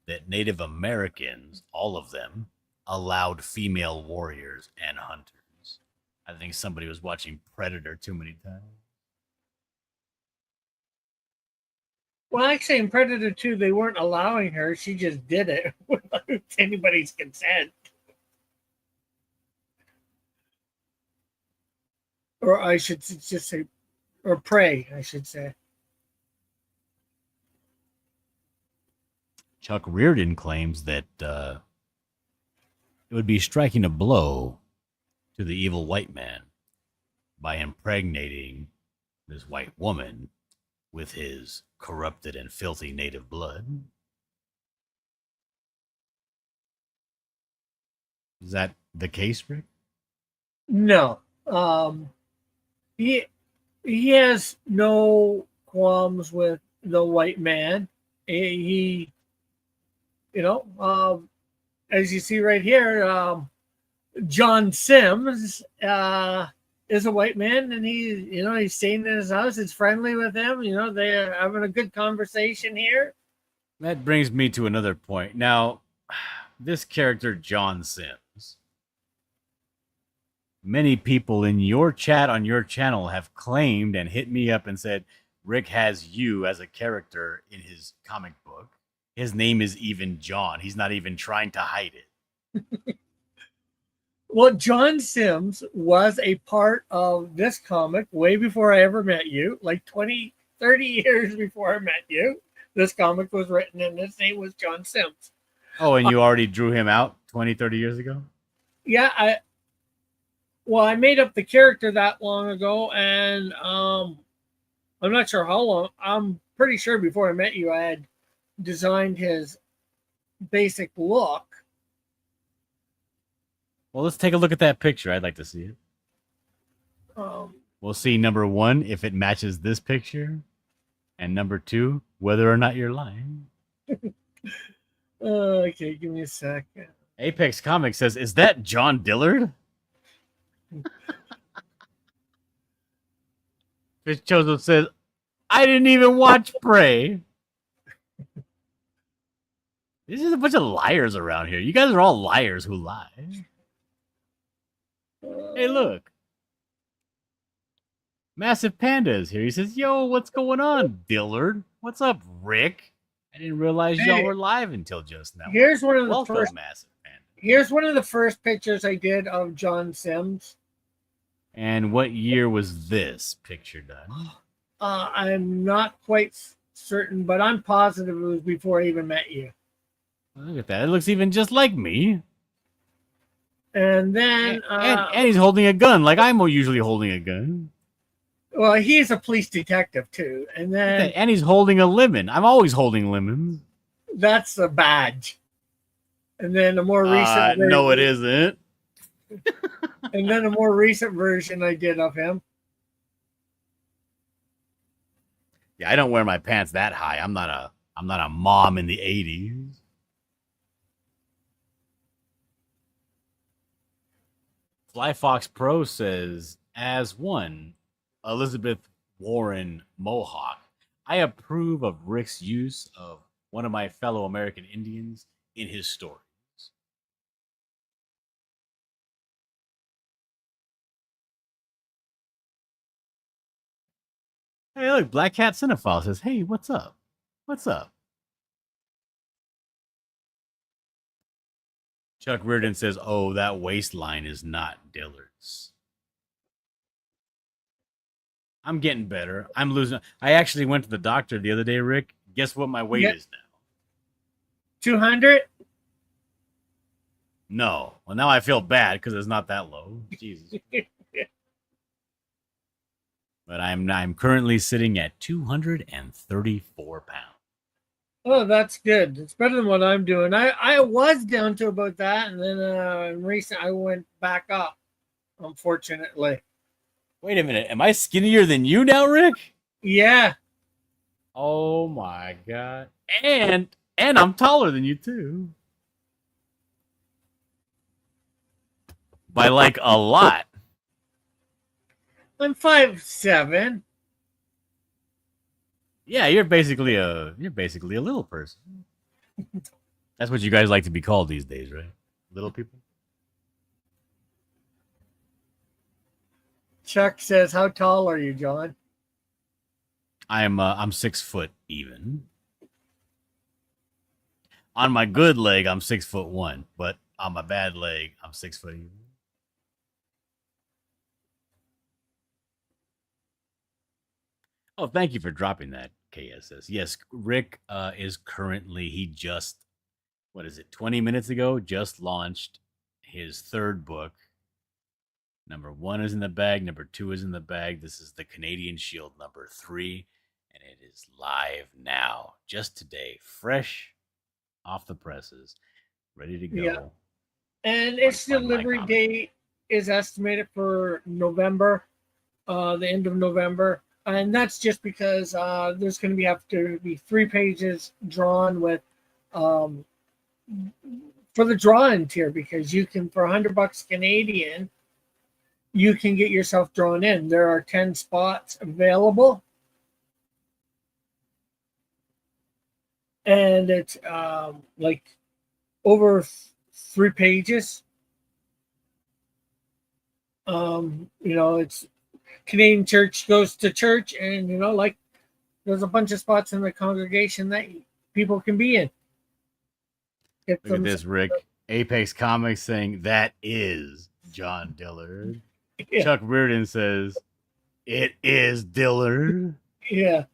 that Native Americans, all of them, allowed female warriors and hunters. I think somebody was watching Predator too many times. Well, actually, in Predator 2, they weren't allowing her. She just did it without anybody's consent. Or I should just say, or prey, I should say. Chuck Reardon claims that it would be striking a blow to the evil white man by impregnating this white woman with his corrupted and filthy native blood. Is that the case, Rick? No. He has no qualms with the white man. He as you see right here, John Sims is a white man, and he's staying in his house. It's friendly with him. They're having a good conversation here. That brings me to another point. Now, this character, John Sims, many people in your chat on your channel have claimed and hit me up and said, Rick has you as a character in his comic book. His name is even John. He's not even trying to hide it. Well, John Sims was a part of this comic way before I ever met you, like 20, 30 years before I met you. This comic was written, and his name was John Sims. Oh, and you already drew him out 20, 30 years ago? Yeah, I made up the character that long ago, and I'm not sure how long. I'm pretty sure before I met you, I had designed his basic look. Well, let's take a look at that picture. I'd like to see it. We'll see, number one, if it matches this picture, and number two, whether or not you're lying. Okay, give me a second. Apex Comics says, is that John Dillard? Fish Joseph says, I didn't even watch Prey. This is a bunch of liars around here. You guys are all liars who lie. Hey, look. Massive Panda is here. He says, yo, what's going on, Dillard? What's up, Rick? I didn't realize y'all were live until just now. Here's one of the Welcome, first Massive Panda. Here's one of the first pictures I did of John Sims. And what year was this picture done? I'm not quite certain, but I'm positive it was before I even met you. Look at that. It looks even just like me. And then... and he's holding a gun, like I'm usually holding a gun. Well, he's a police detective, too. And then... And he's holding a lemon. I'm always holding lemons. That's a badge. And then a more recent... no, it isn't. And then a more recent version I did of him. Yeah, I don't wear my pants that high. I'm not a mom in the 80s. Fly Fox Pro says, as one, Elizabeth Warren Mohawk, I approve of Rick's use of one of my fellow American Indians in his stories. Hey, look, Black Cat Cinephile says, hey, what's up? What's up? Chuck Reardon says, oh, that waistline is not Dillard's. I'm getting better. I'm losing. I actually went to the doctor the other day, Rick. Guess what my weight is now? 200? No. Well, now I feel bad because it's not that low. Jesus. But I'm currently sitting at 234 pounds. Oh, that's good. It's better than what I'm doing. I was down to about that, and then recently I went back up, unfortunately. Wait a minute. Am I skinnier than you now, Rick? Yeah. Oh my God. And I'm taller than you too. By like a lot. I'm 5'7". Yeah, you're basically a little person. That's what you guys like to be called these days, right? Little people. Chuck says, "How tall are you, John?" I'm 6 foot even. On my good leg, I'm 6'1", but on my bad leg, I'm 6 foot even. Oh, thank you for dropping that, KSS. Yes, Rick is currently, he just, 20 minutes ago, just launched his third book. Number 1 is in the bag. Number 2 is in the bag. This is the Canadian Shield number 3, and it is live now, just today, fresh off the presses, ready to go. Yeah. And its delivery date is estimated for November, the end of November. And that's just because there's going to have to be 3 pages drawn with for the draw-in tier, because you can, for $100 Canadian, you can get yourself drawn in. There are 10 spots available, and it's like over 3 pages. It's Canadian Church Goes to Church, and like there's a bunch of spots in the congregation that people can be in. Look at this, Rick. Apex Comics saying that is John Dillard. Yeah. Chuck Reardon says it is Dillard. Yeah.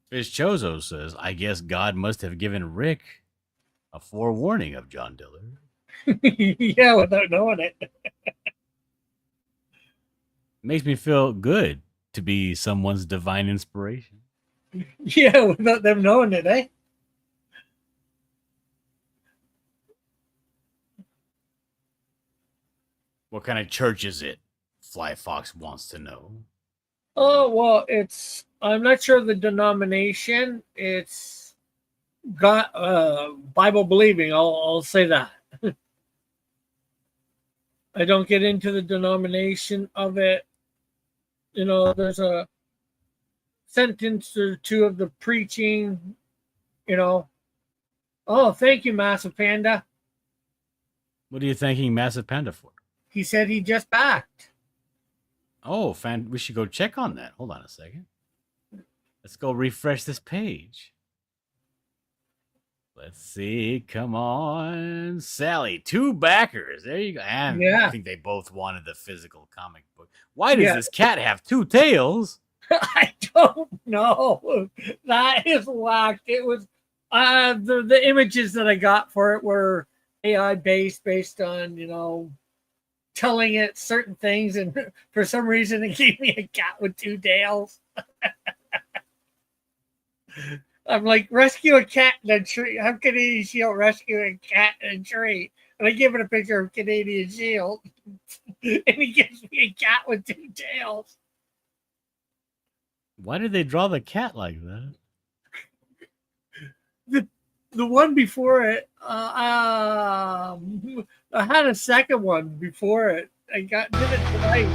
Fish Chozo says, I guess God must have given Rick a forewarning of John Dillard. Yeah, without knowing it. Makes me feel good to be someone's divine inspiration. Yeah, without them knowing it, eh? What kind of church is it? Fly Fox wants to know. Oh, well, I'm not sure the denomination. It's got Bible believing. I'll say that. I don't get into the denomination of it. There's a sentence or two of the preaching, Oh, thank you, Massive Panda. What are you thanking Massive Panda for? He said he just backed. Oh, we should go check on that. Hold on a second. Let's go refresh this page. Let's see. Come on. Sally, 2 backers. There you go. And Yeah. I think they both wanted the physical comic book. Why does this cat have 2 tails? I don't know. That is whacked. It was the images that I got for it were AI based on, telling it certain things, and for some reason it gave me a cat with 2 tails. I'm like, rescue a cat in a tree. How Canadian Shield rescue a cat in a tree? And I give it a picture of Canadian Shield, and he gives me a cat with 2 tails. Why did they draw the cat like that? The one before it, I had a second one before it. I did it tonight.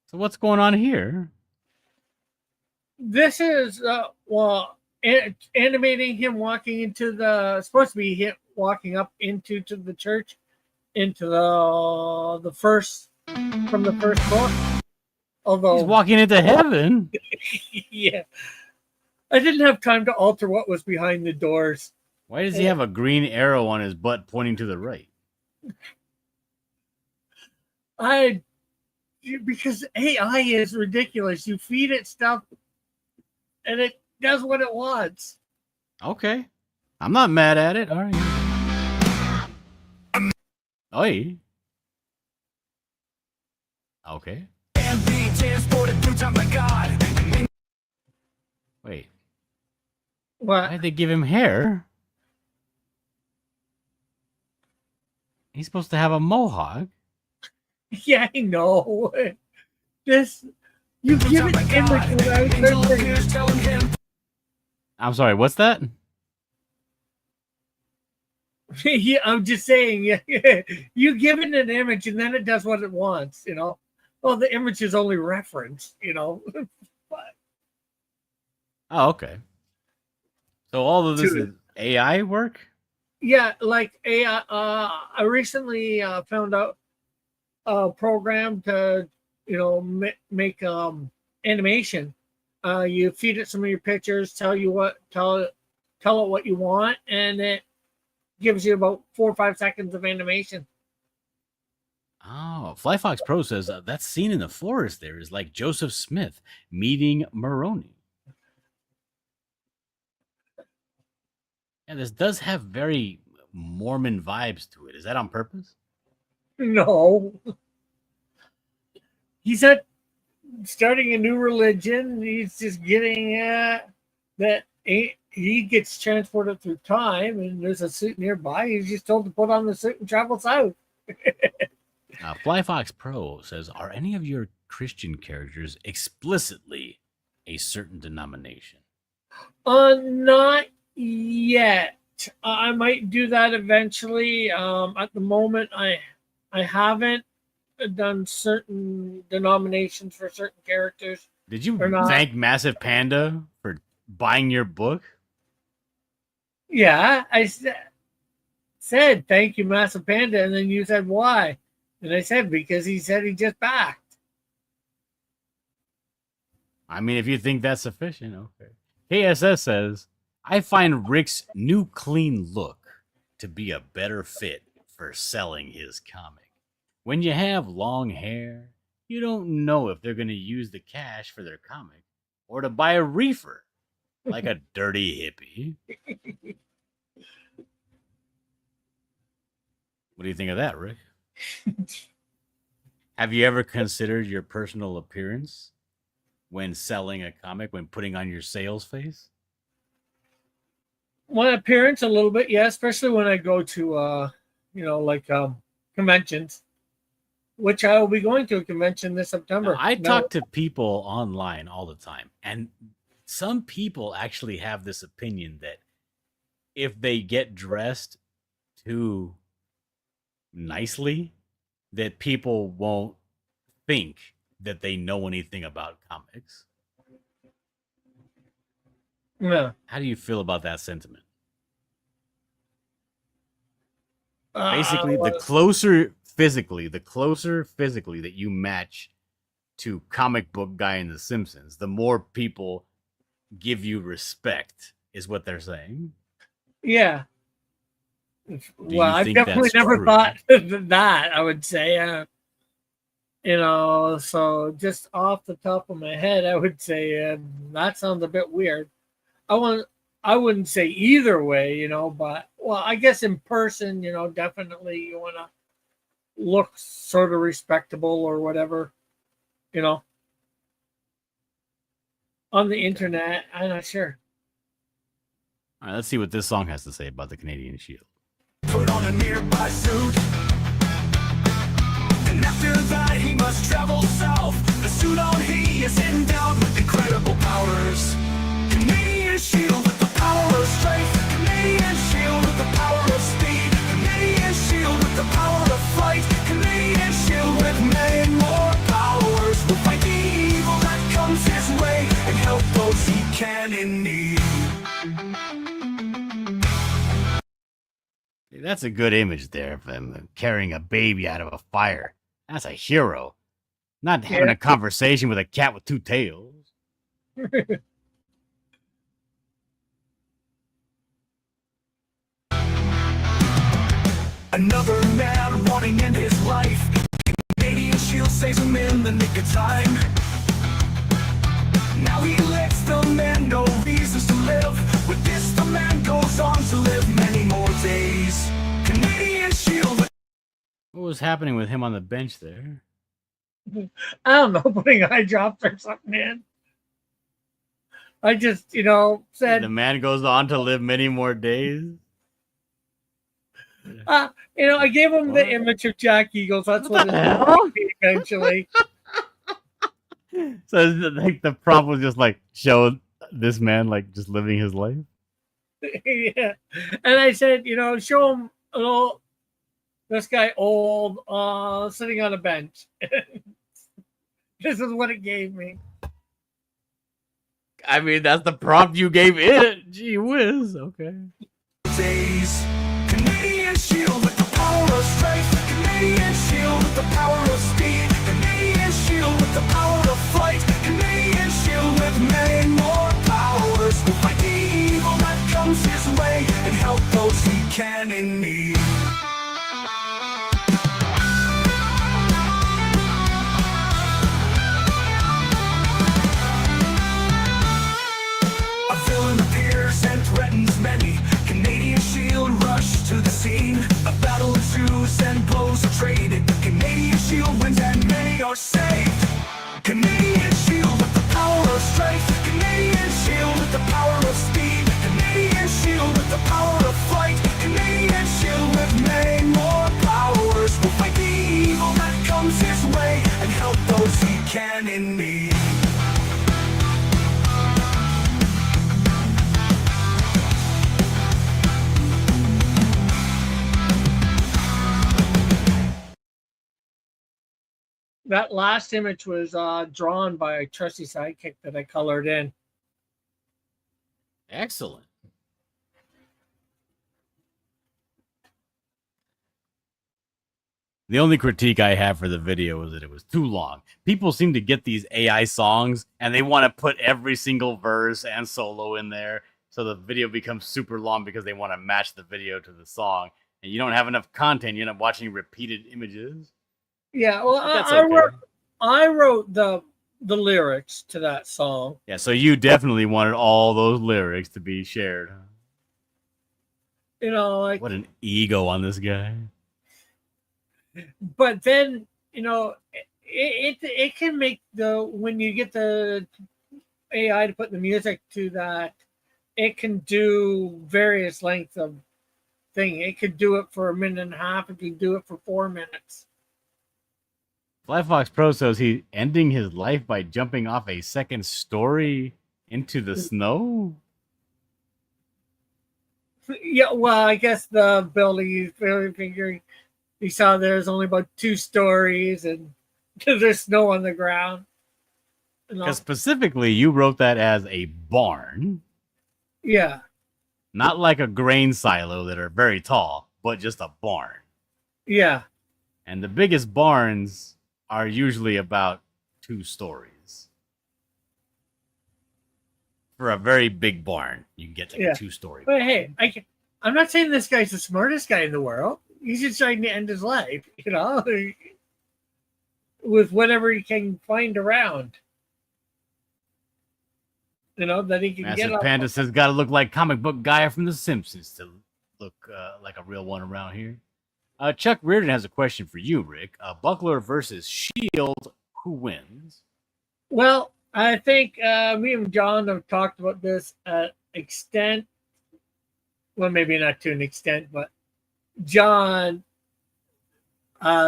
So what's going on here? This is animating him walking into supposed to be him walking up into the church, into the first from the first book. Although he's walking into heaven. Yeah. I didn't have time to alter what was behind the doors. Why does he have a green arrow on his butt pointing to the right? Because AI is ridiculous. You feed it stuff and it does what it wants. Okay. I'm not mad at it. All right. Oi. Okay. Wait. What? Why'd they give him hair? He's supposed to have a mohawk. Yeah, I know. You give it image. I'm sorry, what's that? Yeah, I'm just saying, you give it an image and then it does what it wants, Well, the image is only reference, But Oh, okay. So all of this is AI work? yeah, like AI. I recently found out a program to, make animation. You feed it some of your pictures, tell it what you want, and it gives you about 4 or 5 seconds of animation. Oh, Fly Fox Pro says that scene in the forest there is like Joseph Smith meeting Moroni. Yeah, this does have very Mormon vibes to it. Is that on purpose? No. He's starting a new religion. He's just getting that he gets transported through time, and there's a suit nearby. He's just told to put on the suit and travel south. Fly Fox Pro says, are any of your Christian characters explicitly a certain denomination? Not yet. I might do that eventually. At the moment, I haven't done certain denominations for certain characters. Did you Or not. thank Massive Panda for buying your book? Yeah, I said thank you, Massive Panda, and then you said why, and I said because he said he just backed. I mean, if you think that's sufficient, okay. KSS says, I find Rick's new clean look to be a better fit for selling his comic. When you have long hair, you don't know if they're going to use the cash for their comic or to buy a reefer like a dirty hippie. What do you think of that, Rick? Have you ever considered your personal appearance when selling a comic, when putting on your sales face? My appearance a little bit, yeah, especially when I go to conventions, which I will be going to a convention this September. Now, I talk to people online all the time, and some people actually have this opinion that if they get dressed too nicely, that people won't think that they know anything about comics. Yeah. How do you feel about that sentiment? Basically, the closer physically that you match to comic book guy in The Simpsons, the more people give you respect, is what they're saying. Yeah. Well, I've definitely never thought that, I would say. So just off the top of my head, I would say that sounds a bit weird. I wouldn't say either way, but well, I guess in person, definitely you want to look sort of respectable or whatever, On the internet, I'm not sure. All right, let's see what this song has to say about the Canadian Shield. Put on a nearby suit, and after that he must travel south. The suit on he is endowed with incredible powers. Canadian Shield with the power of strength. Canadian Shield with the power of speed. Canadian Shield with the power of flight. Canadian Shield with many more powers. Will fight the evil that comes his way and help those he can in need. That's a good image there of him carrying a baby out of a fire. That's a hero. Not having a conversation with a cat with two tails. Another man wanting to end his life. Canadian Shield saves him in the nick of time. Now he lets the man know reasons to live. With this, the man goes on to live many more days. Canadian Shield. What was happening with him on the bench there? I don't know, putting eye drops or something in. I just, said... The man goes on to live many more days? I gave him the image of Jack Eagles. That's what it's be eventually. So like the prompt was just like show this man like just living his life. Yeah, and I said, show him this guy old, sitting on a bench. This is what it gave me. I mean, that's the prompt you gave it. Gee whiz. Okay. Days. Canadian Shield with the power of strength. Canadian Shield with the power of speed. Canadian Shield with the power of flight. Canadian Shield with many more powers. Will fight the evil that comes his way and help those he can in need. A villain appears and threatens many. Canadian Shield rush to the scene. A battle ensues and blows are traded. The Canadian Shield wins and many are saved. Canadian Shield with the power of strength. Canadian Shield with the power of speed. Canadian Shield with the power of flight. Canadian Shield with many more powers. Will fight the evil that comes his way and help those he can. That last image was drawn by a trusty sidekick that I colored in. Excellent. The only critique I have for the video was that it was too long. People seem to get these AI songs and they want to put every single verse and solo in there. So the video becomes super long because they want to match the video to the song. And you don't have enough content. You end up watching repeated images. Yeah, well, That's I wrote the lyrics to that song. Yeah, so you definitely wanted all those lyrics to be shared. Huh? You know, like, what an ego on this guy. But then, you know, it can make when you get the AI to put the music to that, it can do various lengths of thing. It could do it for 1.5 minutes. It can do it for 4 minutes. Flyfox Pro says he's ending his life by jumping off a second story into the snow. Yeah, well, I guess the building he's really figuring he saw there's only about 2 stories and there's snow on the ground. Because specifically, you wrote that as a barn. Yeah. Not like a grain silo that are very tall, but just a barn. Yeah. And the biggest barns are usually about 2 stories. For a very big barn, you can get like a 2-story. But hey, I'm not saying this guy's the smartest guy in the world. He's just trying to end his life, you know, with whatever he can find around. You know, that he can Massive get. Panda says, "Got to look like comic book guy from The Simpsons to look like a real one around here." Chuck Reardon has a question for you, Rick. Buckler versus Shield, who wins? Well, I think me and John have talked about this at extent. Well, maybe not to an extent, but John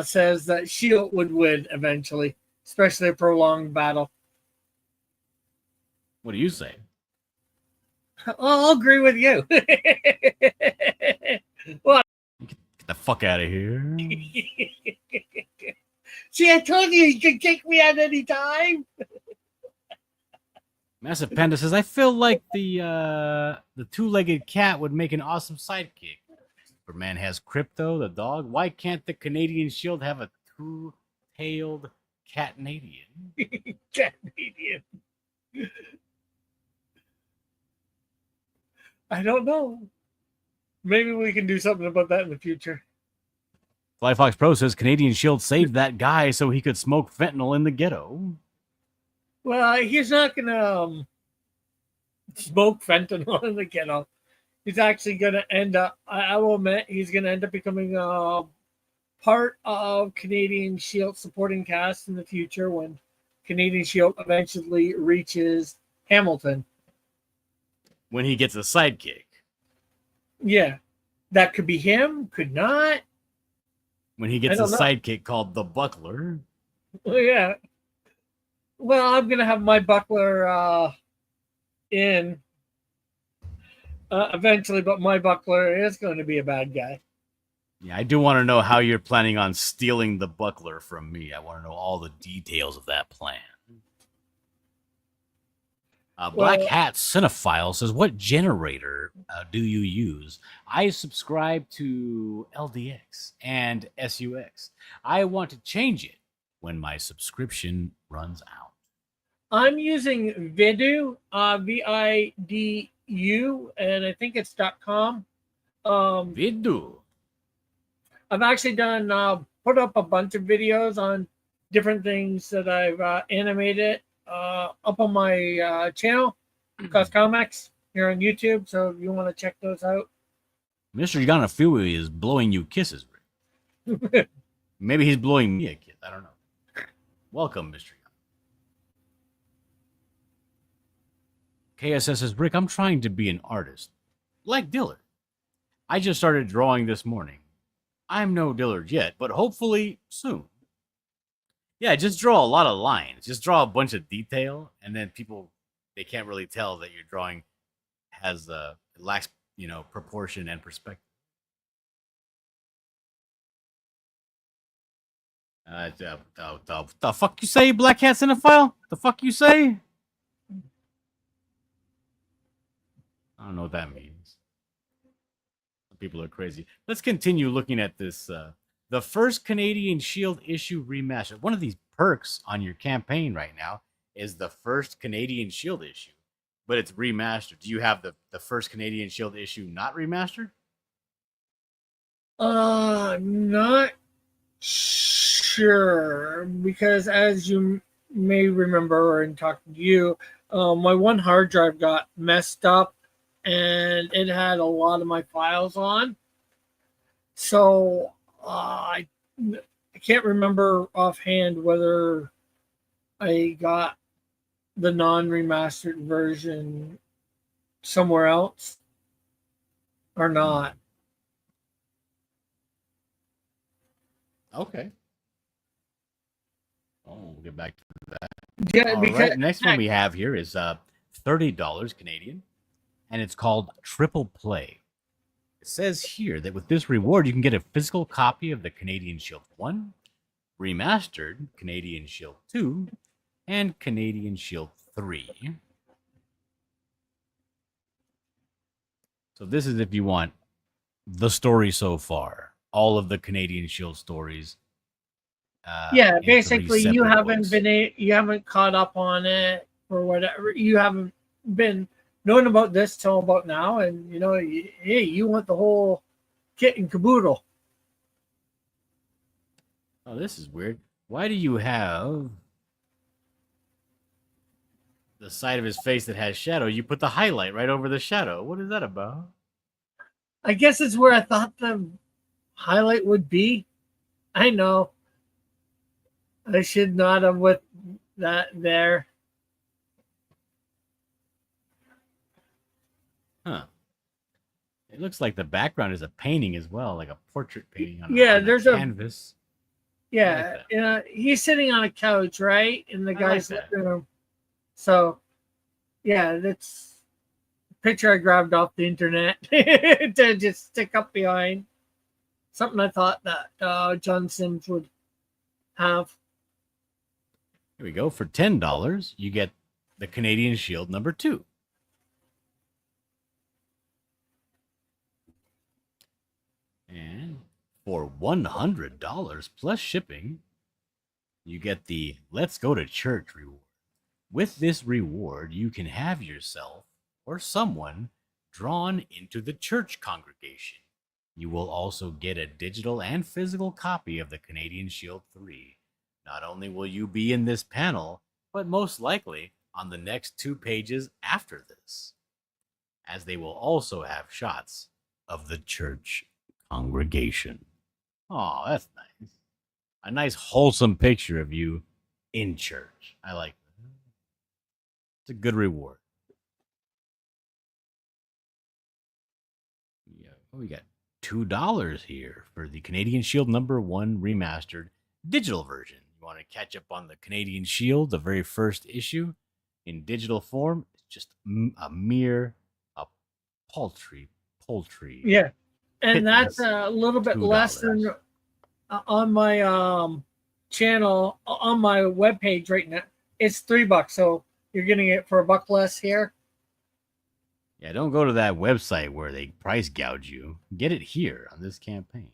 says that Shield would win eventually, especially a prolonged battle. What do you say? I'll agree with you. Well, get the fuck out of here. See, I told you could kick me at any time. Massive Panda says, "I feel like the 2-legged cat would make an awesome sidekick. Superman has Crypto, the dog. Why can't the Canadian Shield have a 2-tailed Catnadian?" Catnadian. I don't know. Maybe we can do something about that in the future. Flyfox Pro says Canadian Shield saved that guy so he could smoke fentanyl in the ghetto. Well, he's not gonna smoke fentanyl in the ghetto. He's actually gonna end up. I will admit, he's gonna end up becoming part of Canadian Shield supporting cast in the future when Canadian Shield eventually reaches Hamilton. When he gets a sidekick. Yeah. That could be him, could not. When he gets a sidekick called the Buckler. Oh, yeah. Well, I'm going to have my Buckler in eventually, but my Buckler is going to be a bad guy. Yeah, I do want to know how you're planning on stealing the Buckler from me. I want to know all the details of that plan. Black Hat Cinephile says, "What generator do you use?" I subscribe to LDX and SUX. I want to change it when my subscription runs out. I'm using Vidu, VIDU, and I think it's .com. Vidu. I've actually put up a bunch of videos on different things that I've animated up on my channel, Cause Comics, here on YouTube. So if you want to check those out. Mr. Yonafui is blowing you kisses, Rick. Maybe he's blowing me a kiss. I don't know. Welcome, Mr. KSS says, "Rick, I'm trying to be an artist. Like Dillard. I just started drawing this morning. I'm no Dillard yet, but hopefully soon." Yeah, just draw a lot of lines. Just draw a bunch of detail, and then people, they can't really tell that your drawing has lacks, proportion and perspective. The fuck you say, Black Hat Cinephile? The fuck you say? I don't know what that means. Some people are crazy. Let's continue looking at this. The first Canadian Shield issue remastered. One of these perks on your campaign right now is the first Canadian Shield issue, but it's remastered. Do you have the first Canadian Shield issue not remastered? Not sure, because as you may remember in talking to you, my one hard drive got messed up and it had a lot of my files on. So I can't remember offhand whether I got the non-remastered version somewhere else or not. Okay. Oh, we'll get back to that. Yeah, All because right. Next one we have here is $30 Canadian, and it's called Triple Play. It says here that with this reward, you can get a physical copy of the Canadian Shield 1, remastered Canadian Shield 2, and Canadian Shield 3. So this is if you want the story so far, all of the Canadian Shield stories. yeah, in 3 basically you separate haven't books. you haven't caught up on it or whatever. You haven't been knowing about this till about now, and you know, hey, you want the whole kit and caboodle. Oh, this is weird. Why do you have the side of his face that has shadow? You put the highlight right over the shadow. What is that about? I guess it's where I thought the highlight would be. I know. I should not have with that there. Huh. It looks like the background is a painting as well, like a portrait painting on Yeah, on there's a a- canvas. Yeah, he's sitting on a couch, right? In the I like guy's that. living room. So, yeah, that's a picture I grabbed off the internet to just stick up behind. Something I thought that John Sims would have. Here we go. For $10, you get the Canadian Shield number 2. And for $100 plus shipping, you get the Let's Go to Church reward. With this reward, you can have yourself or someone drawn into the church congregation. You will also get a digital and physical copy of the Canadian Shield 3. Not only will you be in this panel, but most likely on the next 2 pages after this, as they will also have shots of the church congregation. Oh, that's nice. A nice wholesome picture of you in church. I like that. It's a good reward. Yeah, we got $2 here for the Canadian Shield number 1 remastered digital version. You want to catch up on the Canadian Shield, the very first issue in digital form? It's just a mere paltry. Yeah, and that's Pittance. a little bit less $2. than on my channel on my webpage right now. It's $3, so you're getting it for $1 less here. Yeah, don't go to that website where they price gouge you. Get it here on this campaign.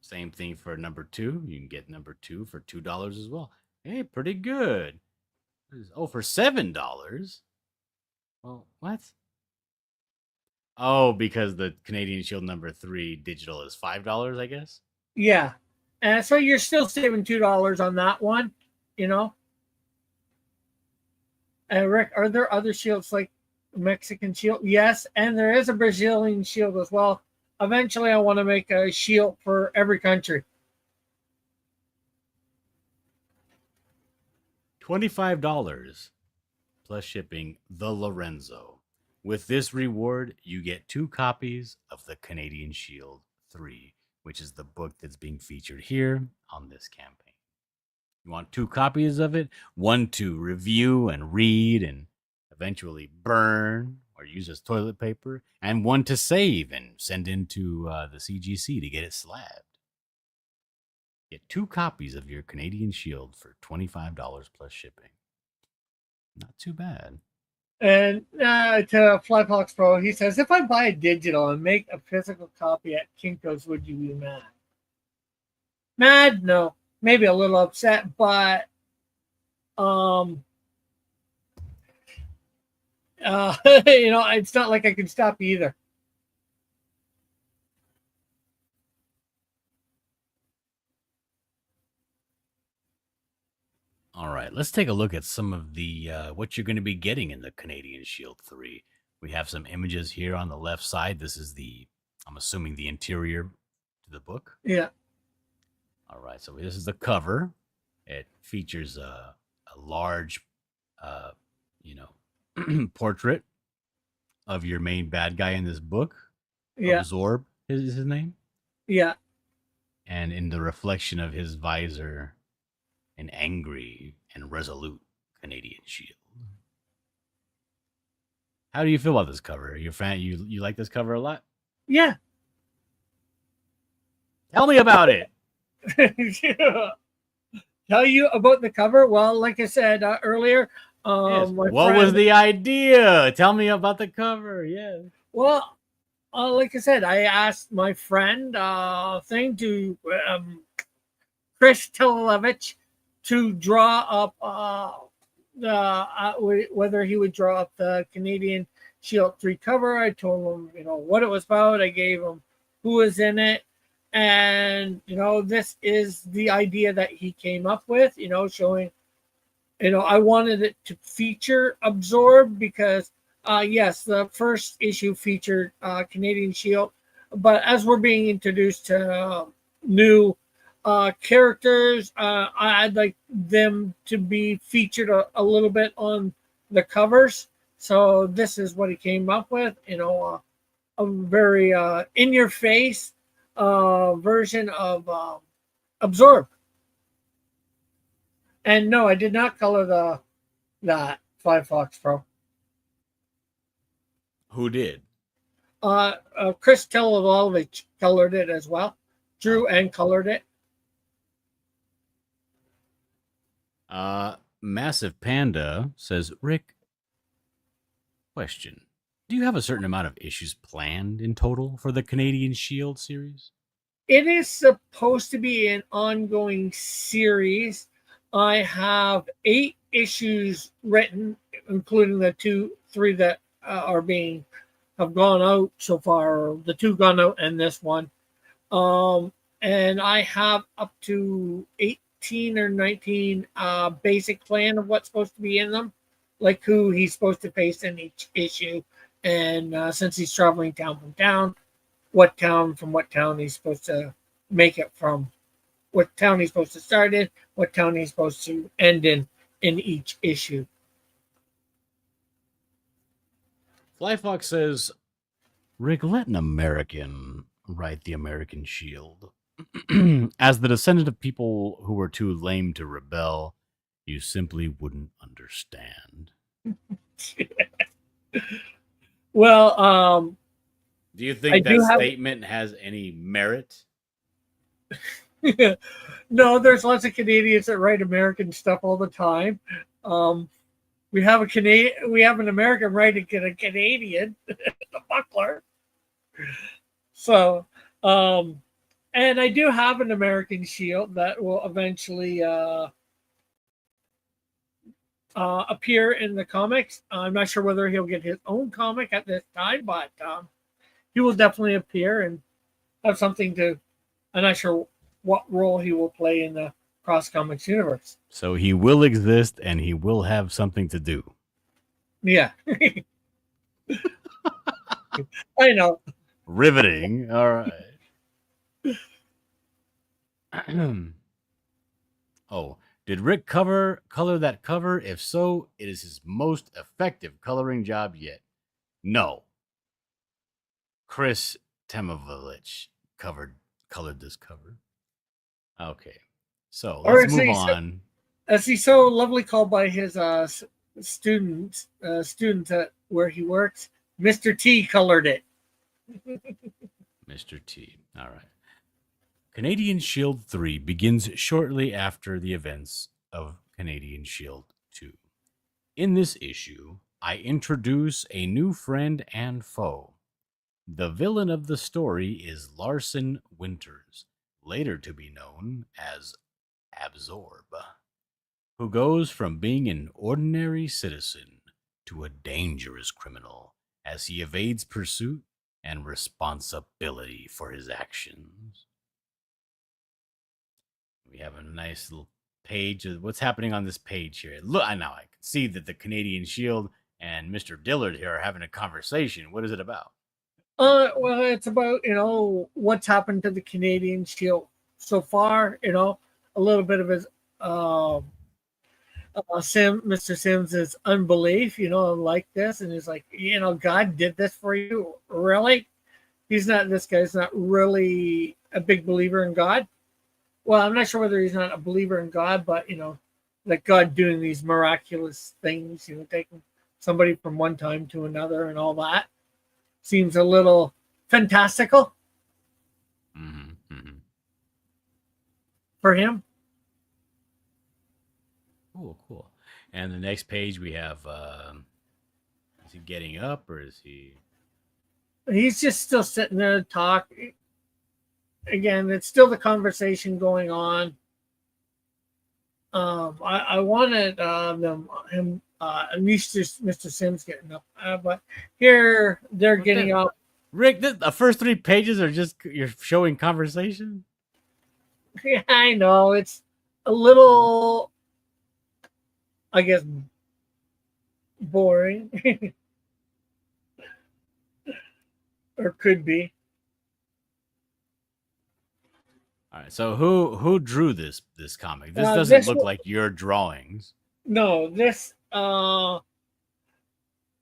Same thing for number 2. You can get number 2 for $2 as well. Hey, pretty good. Oh, for $7. Well, what? Oh, because the Canadian Shield number 3 digital is $5, I guess. Yeah, and so you're still saving $2 on that one, you know. And Rick, are there other shields like Mexican shield? Yes, and there is a Brazilian shield as well. Eventually, I want to make a shield for every country. $25 plus shipping, the Lorenzo. With this reward, you get 2 copies of the Canadian Shield 3, which is the book that's being featured here on this campaign. You want 2 copies of it? One to review and read and eventually burn, or use as toilet paper, and one to save and send into the CGC to get it slabbed. Get 2 copies of your Canadian Shield for $25 plus shipping. Not too bad. And to Flyfox Pro, he says, if I buy a digital and make a physical copy at Kinko's, would you be mad? Mad? No. Maybe a little upset, but it's not like I can stop either. All right, let's take a look at some of the what you're going to be getting in the Canadian Shield 3. We have some images here on the left side. This is I'm assuming the interior to the book. Yeah. All right, so this is the cover. It features a large, portrait of your main bad guy in this book. Yeah. Absorb is his name. Yeah. And in the reflection of his visor, an angry and resolute Canadian Shield. How do you feel about this cover? Are you a fan? You like this cover a lot? Yeah. Tell me about it. Tell you about the cover? Well, like I said earlier, Yes. What was the idea? Tell me about the cover. Yes. Well, like I said, I asked my friend Chris Televich to draw up whether he would draw up the Canadian Shield 3 cover. I told him, what it was about. I gave him who was in it. And, this is the idea that he came up with, showing, I wanted it to feature Absorb because, yes, the first issue featured Canadian Shield. But as we're being introduced to new characters, I'd like them to be featured a little bit on the covers. So this is what he came up with, a very in-your-face version of Absorb. And no, I did not color that Flyfox Pro. Who did? Chris Televich colored it as well. Drew and colored it. Massive Panda says, Rick, question. Do you have a certain amount of issues planned in total for the Canadian Shield series? It is supposed to be an ongoing series. I have 8 issues written, including the 3 that have gone out so far. The 2 gone out and this one. And I have up to 18 or 19 basic plan of what's supposed to be in them, like who he's supposed to face in each issue. And since he's traveling town from town, what town he's supposed to make it from, what town he's supposed to start in, what town he's supposed to end in each issue. Flyfox says, Rick, let an American write the American Shield. As the descendant of people who were too lame to rebel, you simply wouldn't understand. Well, do you think that statement has any merit? No, there's lots of Canadians that write American stuff all the time. We have an American writing a Canadian, the Buckler. So, and I do have an American Shield that will eventually appear in the comics. I'm not sure whether he'll get his own comic at this time, but he will definitely appear and have something to. I'm not sure what role he will play in the Cross Comics universe. So he will exist and he will have something to do. Yeah. I know. Riveting. All right. Oh, did Rick color that cover? If so, it is his most effective coloring job yet. No. Chris Temovich colored this cover. Okay. So let's move on. As he's so lovely called by his students at where he works, Mr. T colored it. Mr. T. All right. Canadian Shield 3 begins shortly after the events of Canadian Shield 2. In this issue, I introduce a new friend and foe. The villain of the story is Larson Winters, later to be known as Absorb, who goes from being an ordinary citizen to a dangerous criminal as he evades pursuit and responsibility for his actions. We have a nice little page of what's happening on this page here. Look, I can see that the Canadian Shield and Mr. Dillard here are having a conversation. What is it about? Well, it's about, what's happened to the Canadian Shield so far, a little bit of his Mr. Sims' unbelief, like this, and he's like, God did this for you, really? This guy's not really a big believer in God. Well, I'm not sure whether he's not a believer in God, but like God doing these miraculous things, taking somebody from one time to another and all that seems a little fantastical for him. Cool. And the next page we have, is he getting up or is he? He's just still sitting there to talk. Again, it's still the conversation going on. I wanted Mr. Sims getting up, but here they're getting up. Rick, the first 3 pages are just you're showing conversation. Yeah, I know it's a little, I guess, boring, or could be. All right, so who drew this comic? This doesn't look like your drawings. No, this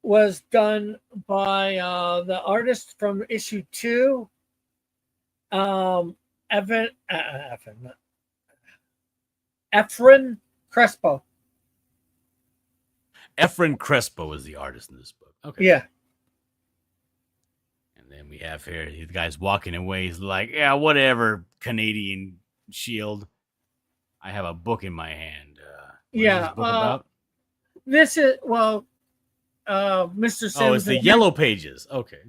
was done by the artist from issue 2, Efren Crespo. Efren Crespo is the artist in this book. Okay. Yeah. And then we have here the guy's walking away. He's like, yeah, whatever, Canadian Shield. I have a book in my hand. What is this book about? This is, Mr. Sims. Oh, it's the yellow pages. Okay.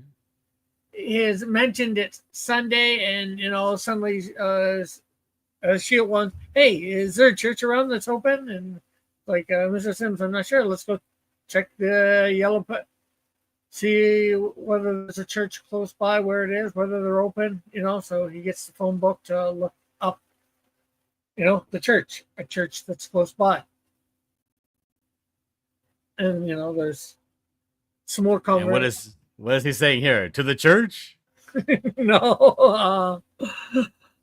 Is mentioned it's Sunday, and suddenly Shield wants, hey, is there a church around that's open? And like, Mr. Sims, I'm not sure. Let's go check the yellow see whether there's a church close by, where it is, whether they're open, so he gets the phone book to look up, a church that's close by. And, there's some more conversation. What is he saying here? To the church? No,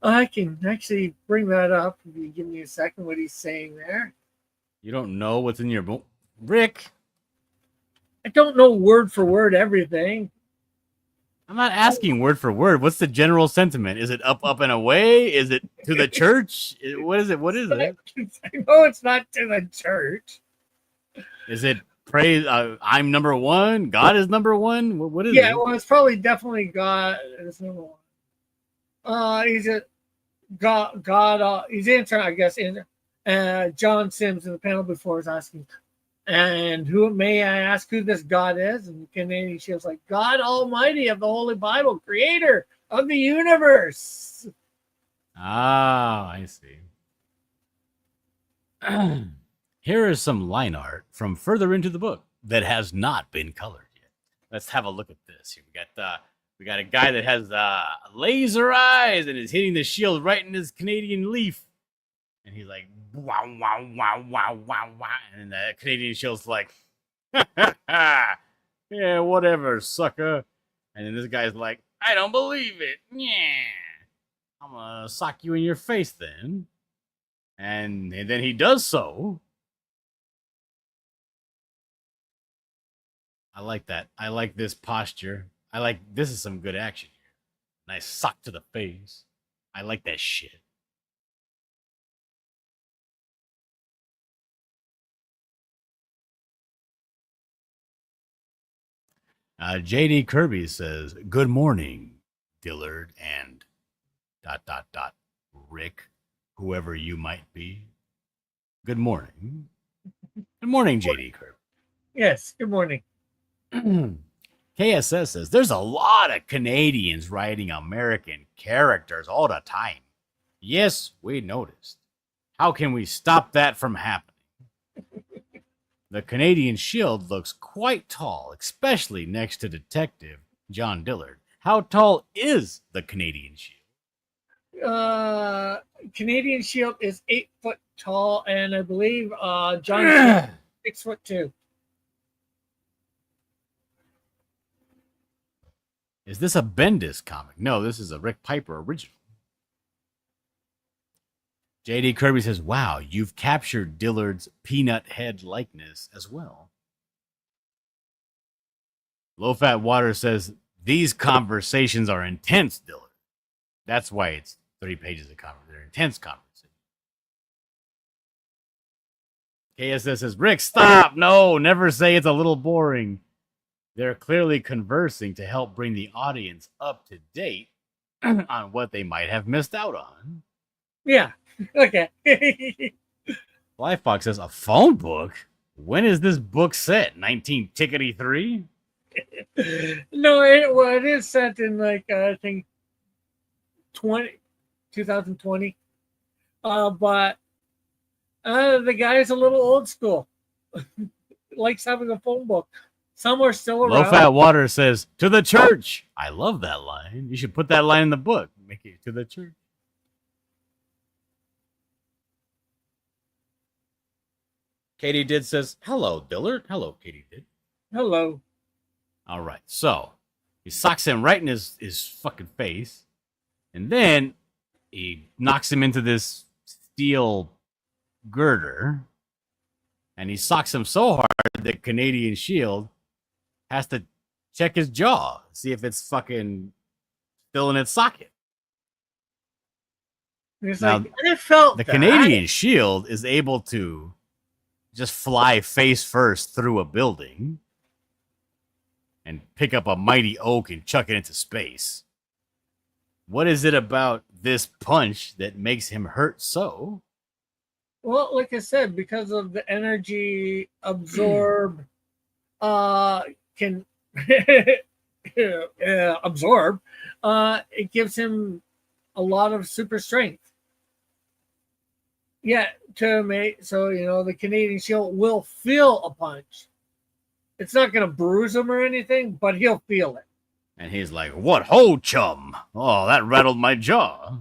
I can actually bring that up if you give me a second. What he's saying there. You don't know what's in your book, Rick. I don't know word for word everything. I'm not asking word for word. What's the general sentiment? Is it up, and away? Is it to the church? What is it? What is it? I know it's not to the church. Is it praise? I'm number one. God is number one. What is it? Yeah, well, it's probably definitely God is number one. He's a God. He's answering, I guess. John Sims in the panel before is asking, and who may I ask who this God is? And Canadian Shield's like, God Almighty of the Holy Bible, creator of the universe. Ah, I see. Here is some line art from further into the book that has not been colored yet. Let's have a look at this. Here we got a guy that has laser eyes and is hitting the shield right in his Canadian leaf, and he's like, wow, wow, wow, wow, wow, wow, and the Canadian shield's like, yeah, whatever, sucker. And then this guy's like, I don't believe it. Yeah, I'm gonna sock you in your face then. And then he does so. I like that. I like this posture. This is some good action here. Nice sock to the face. I like that shit. JD Kirby says, "Good morning, Dillard and Rick, whoever you might be. Good morning. Good morning, JD Kirby." Yes. Good morning. KSS says, "There's a lot of Canadians writing American characters all the time. Yes, we noticed. How can we stop that from happening? The Canadian Shield looks quite tall, especially next to Detective John Dillard. How tall is the Canadian Shield?" Canadian Shield is 8 foot tall, and I believe John Shield is 6'2". Is this a Bendis comic? No, this is a Rick Piper original. JD Kirby says, "Wow, you've captured Dillard's peanut head likeness as well." Low Fat Water says, "These conversations are intense, Dillard. That's why it's 3 pages of conversation. They're intense conversations." KSS says, "Rick, stop. No, never say it's a little boring. They're clearly conversing to help bring the audience up to date on what they might have missed out on." Yeah. Okay. Flyfox says, "A phone book? When is this book set? 19-3?" No, it is set in like I think 2020. But the guy's a little old school. Likes having a phone book. Some are still around. Low Fat Water says, "To the church." I love that line. You should put that line in the book. Make it to the church. Katie Did says, "Hello, Dillard." Hello, Katie Did. Hello. All right, so he socks him right in his fucking face, and then he knocks him into this steel girder, and he socks him so hard that Canadian Shield has to check his jaw, see if it's fucking still in its socket. It's Now, like, I felt The that. Canadian Shield is able to just fly face first through a building and pick up a mighty oak and chuck it into space. What is it about this punch that makes him hurt so? Well, like I said, because of the energy absorb, can absorb. It gives him a lot of super strength. Yeah, to make so the Canadian Shield will feel a punch. It's not going to bruise him or anything, but he'll feel it. And he's like, "What ho, chum? Oh, that rattled my jaw."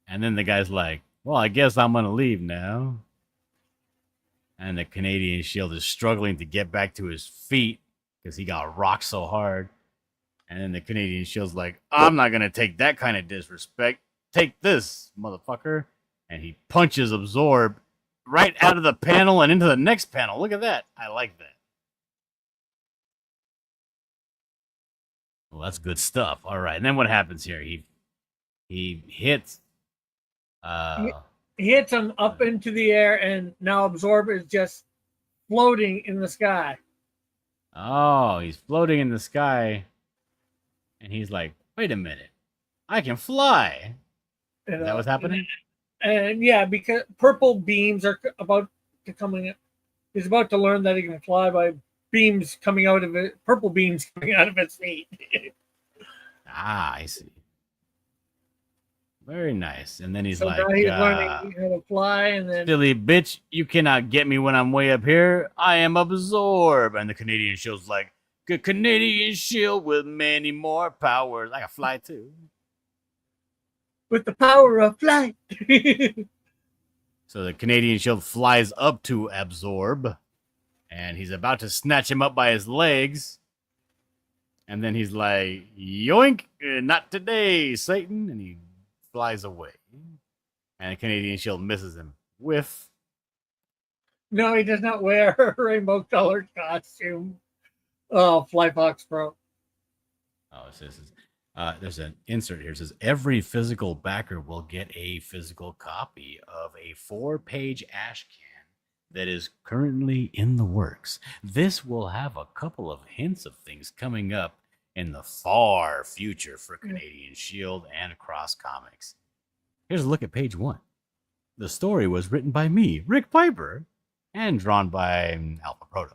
And then the guy's like, "Well, I guess I'm going to leave now." And the Canadian Shield is struggling to get back to his feet because he got rocked so hard. And then the Canadian Shield's like, "I'm not going to take that kind of disrespect. Take this, motherfucker." And he punches Absorb right out of the panel and into the next panel. Look at that. I like that. Well, that's good stuff. All right. And then what happens here? He hits He hits him up into the air, and now Absorb is just floating in the sky. oh, he's floating in the sky. And he's like, "Wait a minute. I can fly." Is that what's happening? And yeah, because purple beams are about to coming in. He's about to learn that he can fly by beams coming out of it, purple beams coming out of his feet. Ah, I see. Very nice. And then he's So like, now he's learning how to fly, and then "Silly bitch, you cannot get me when I'm way up here. I am Absorb." And the Canadian Shield's like, "Good Canadian Shield with many more powers. I can fly too." with the power of flight. So the Canadian Shield flies up to Absorb, and he's about to snatch him up by his legs. And then he's like, "Yoink, not today, Satan." And he flies away. And the Canadian Shield misses him. Whiff. No, he does not wear a rainbow colored costume. Oh, Flyfox Pro. Oh, it says, there's an insert here. It says, "Every physical backer will get a physical copy of a 4-page ash can that is currently in the works. This will have a couple of hints of things coming up in the far future for Canadian Shield and Cross Comics. Here's a look at page 1. The story was written by me, Rick Piper, and drawn by Alpha Proto.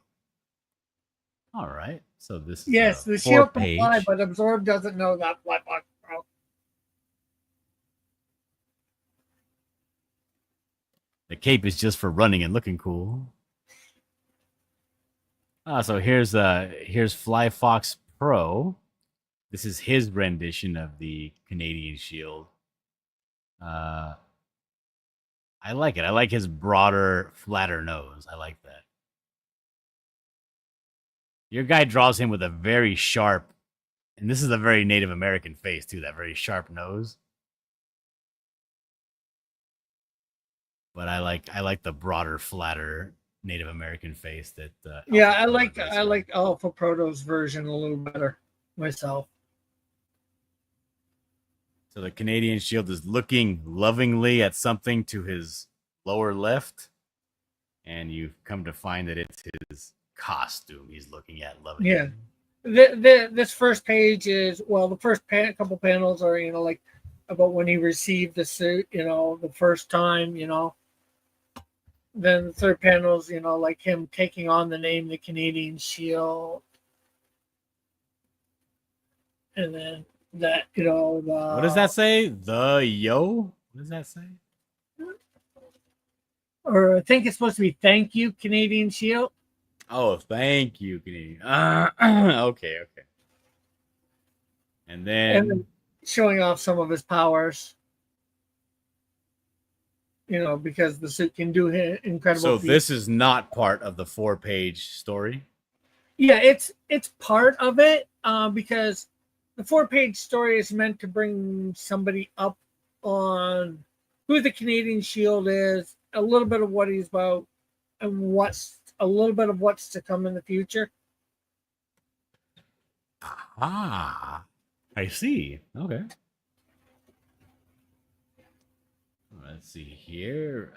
All right, so this is Yes, a the shield can four-page- fly, but Absorb doesn't know that. Black Box Pro. The cape is just for running and looking cool. So here's Fly Fox Pro. This is his rendition of the Canadian Shield. I like it. I like his broader, flatter nose. I like that. Your guy draws him with a very sharp, and this is a very Native American face too, that very sharp nose. But I like the broader, flatter Native American face that. Yeah, Alpha I Proto like does I here. like Alpha Proto's version a little better myself. So the Canadian Shield is looking lovingly at something to his lower left, and you've come to find that it's his costume he's looking at lovingly. Yeah. This first page is, well, the first couple panels are, like about when he received the suit, the first time, Then the third panel is, like him taking on the name, the Canadian Shield. And then that, What does that say? The yo? What does that say? Or I think it's supposed to be thank you, Canadian Shield. Oh, thank you, Canadian. Okay. And And then showing off some of his powers. Because the suit can do incredible so feats. this is not part of the 4-page story. Yeah, it's part of it because the 4-page story is meant to bring somebody up on who the Canadian Shield is, a little bit of what he's about, and a little bit of what's to come in the future. Ah, I see. Okay. Let's see here.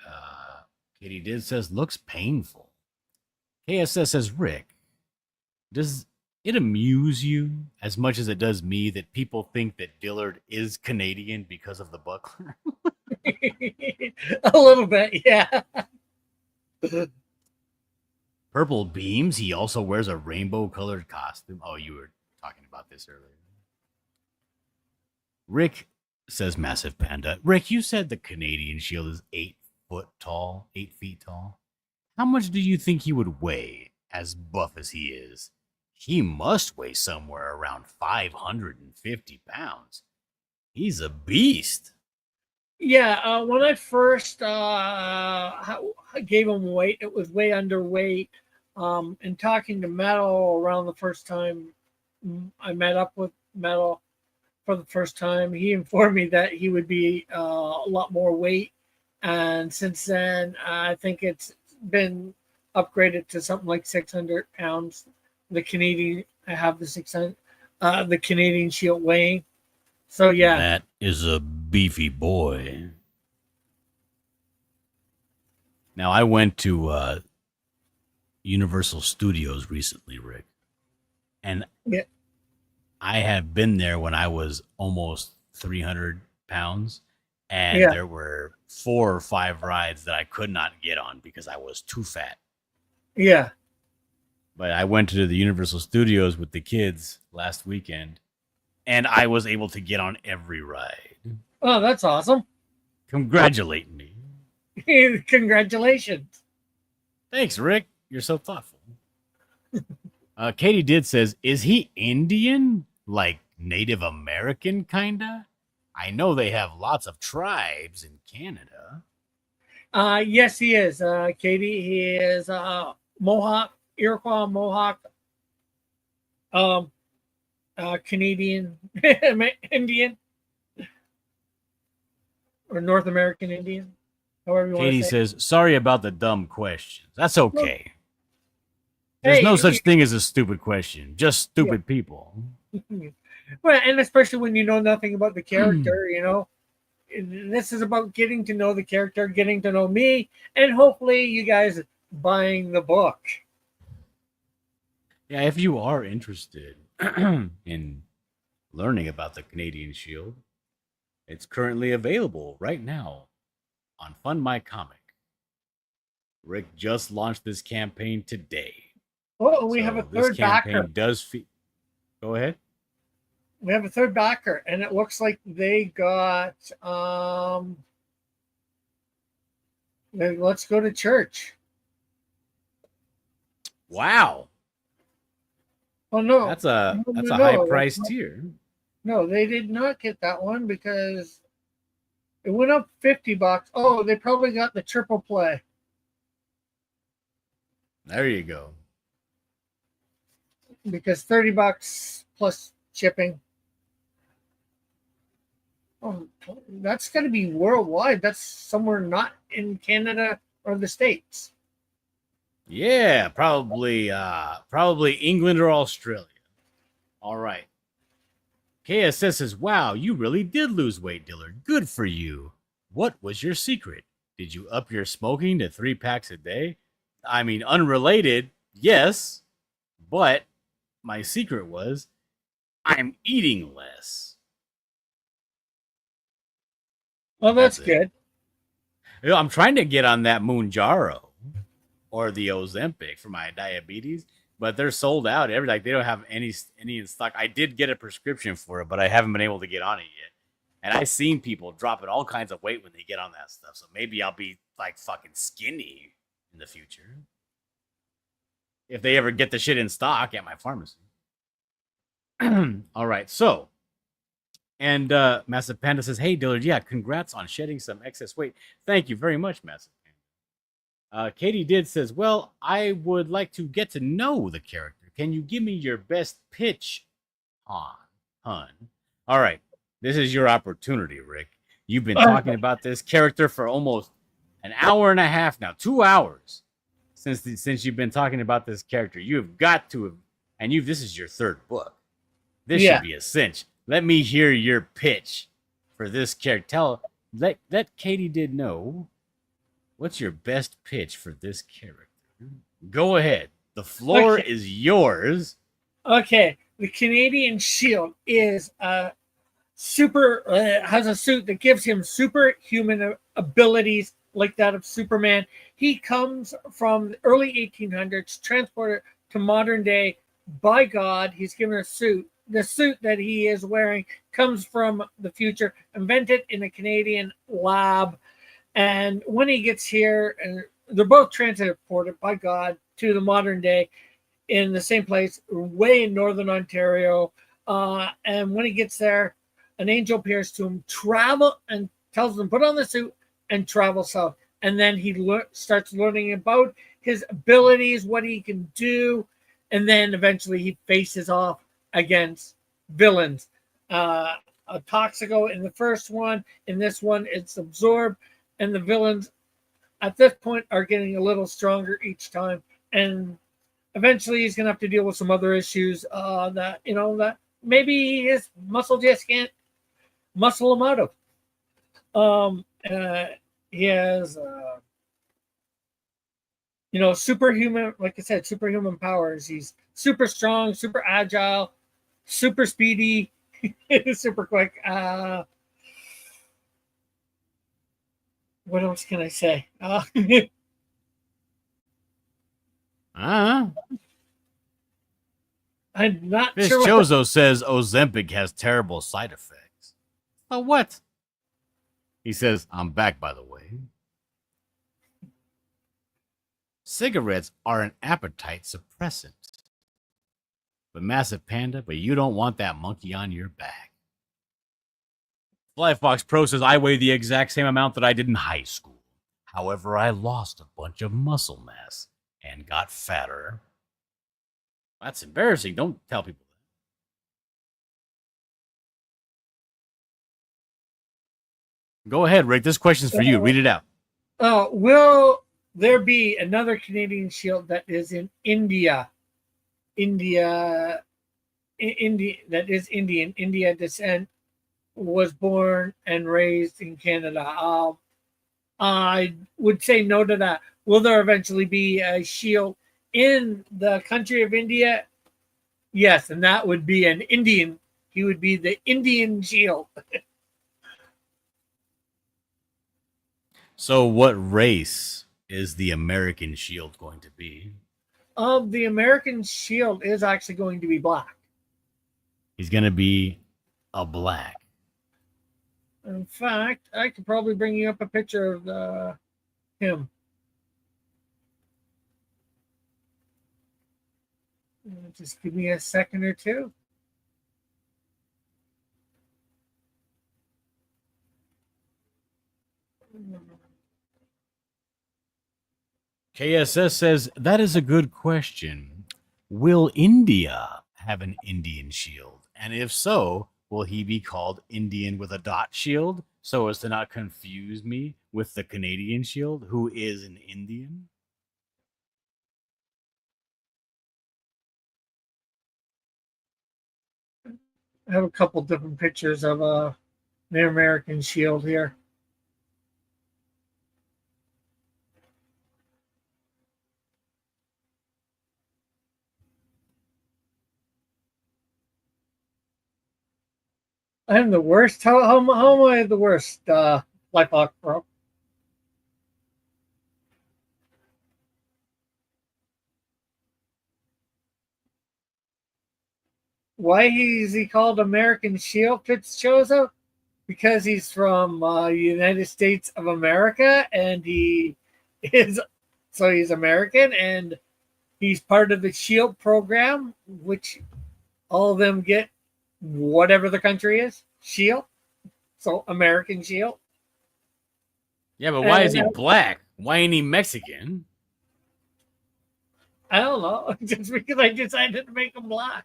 Katie Did says, looks painful. KSS says, Rick, does it amuse you as much as it does me that people think that Dillard is Canadian because of the buckler? A little bit, yeah. Purple beams. He also wears a rainbow-colored costume. Oh, you were talking about this earlier. Rick says, Massive Panda. Rick, you said the Canadian Shield is 8 feet tall. How much do you think he would weigh, as buff as he is? He must weigh somewhere around 550 pounds. He's a beast. Yeah, when I first gave him weight, it was way underweight. And talking to Metal around the first time I met up with Metal for the first time, he informed me that he would be a lot more weight. And since then, I think it's been upgraded to something like 600 pounds. I have the Canadian Shield weighing. So yeah, That is a beefy boy. Now, I went to Universal Studios recently, Rick. And Yeah. I have been there when I was almost 300 pounds. And Yeah. there were 4 or 5 rides that I could not get on because I was too fat. yeah. But I went to the Universal Studios with the kids last weekend, and I was able to get on every ride. Oh, that's awesome. Congratulate me. Congratulations. Thanks, Rick. You're so thoughtful. Katie Did says, is he Indian? Like Native American, kinda? I know they have lots of tribes in Canada. Yes, he is. Katie, he is Mohawk, Iroquois Mohawk, Canadian Indian, or North American Indian, however you want Katie to say. says, sorry about the dumb questions. That's okay. There's Hey, no such thing as a stupid question, just stupid people. Well, and especially when you know nothing about the character, This is about getting to know the character, getting to know me, and hopefully you guys buying the book. Yeah, if you are interested in learning about the Canadian Shield, it's currently available right now on Fund My Comic. Rick just launched this campaign today. Oh, we have a this third campaign backer. does go ahead. We have a third backer, and it looks like they got let's go to church. Wow, Oh no, that's a no, that's no, a high no, price that's not- tier. No, they did not get that one because it went up $50. Oh, they probably got the triple play. There you go. Because $30 plus shipping. Oh, that's going to be worldwide. That's somewhere not in Canada or the States. Yeah, probably England or Australia. All right. KSS says, "Wow, you really did lose weight, Dillard. Good for you. What was your secret? Did you up your smoking to 3 packs a day? I mean, unrelated, yes, but my secret was I'm eating less." Well, that's That's it. good. You know, I'm trying to get on that Mounjaro or the Ozempic for my diabetes, but they're sold out. They don't have any in stock. I did get a prescription for it, but I haven't been able to get on it yet. And I've seen people dropping all kinds of weight when they get on that stuff. So maybe I'll be like fucking skinny in the future if they ever get the shit in stock at my pharmacy. All right, so. And Massive Panda says, "Hey, Dillard, yeah, congrats on shedding some excess weight." Thank you very much, Massive Panda. Katie Did says, "Well, I would like to get to know the character. Can you give me your best pitch on Hun?" All right, this is your opportunity, Rick. You've been talking about this character for almost an hour and a half now, 2 hours since you've been talking about this character. You've got to have, and this is your third book. This should be a cinch. Let me hear your pitch for this character. Let Katie Did know. What's your best pitch for this character? Go ahead. The floor is yours. Okay. The Canadian Shield is has a suit that gives him superhuman abilities like that of Superman. He comes from the early 1800s, transported to modern day by God. He's given a suit. The suit that he is wearing comes from the future, invented in a Canadian lab. And when he gets here, and they're both transported by God to the modern day in the same place, way in northern Ontario. And when he gets there, an angel appears to him, travel, and tells him, put on the suit and travel south. And then he starts learning about his abilities, what he can do. And then eventually he faces off against villains. A Toxico in the first one. In this one, it's Absorb. And the villains at this point are getting a little stronger each time. And eventually he's going to have to deal with some other issues that maybe his muscle just can't muscle him out of. He has, superhuman, like I said, superhuman powers. He's super strong, super agile, super speedy, super quick. What else can I say? I'm not Fish sure. Chozo says Ozempic has terrible side effects. Oh, what? He says, "I'm back, by the way. Cigarettes are an appetite suppressant. But Massive Panda, but you don't want that monkey on your back." Flyfox Pro says, "I weigh the exact same amount that I did in high school. However, I lost a bunch of muscle mass and got fatter." That's embarrassing. Don't tell people that. Go ahead, Rick. This question's for you. Read it out. Will there be another Canadian Shield that is in India? India that is Indian. India descent, was born and raised in Canada. I would say no to that. Will there eventually be a shield in the country of India? Yes, and that would be an Indian. He would be the Indian shield. So, what race is the American shield going to be? The American shield is actually going to be black. He's going to be a black. In fact, I could probably bring you up a picture of him. Just give me a second or two. KSS says, that is a good question. Will India have an Indian shield? And if so, will he be called Indian with a dot shield so as to not confuse me with the Canadian shield, who is an Indian? I have a couple different pictures of the American shield here. I'm the worst. How am I the worst? Blackhawk Pro. Why is he called American Shield, Fitzchozo? Because he's from United States of America, and he's American, and he's part of the Shield program, which all of them get whatever the country is, Shield. So American Shield. Yeah, but why is he black? Why ain't he Mexican? I don't know. Just because I decided to make him black.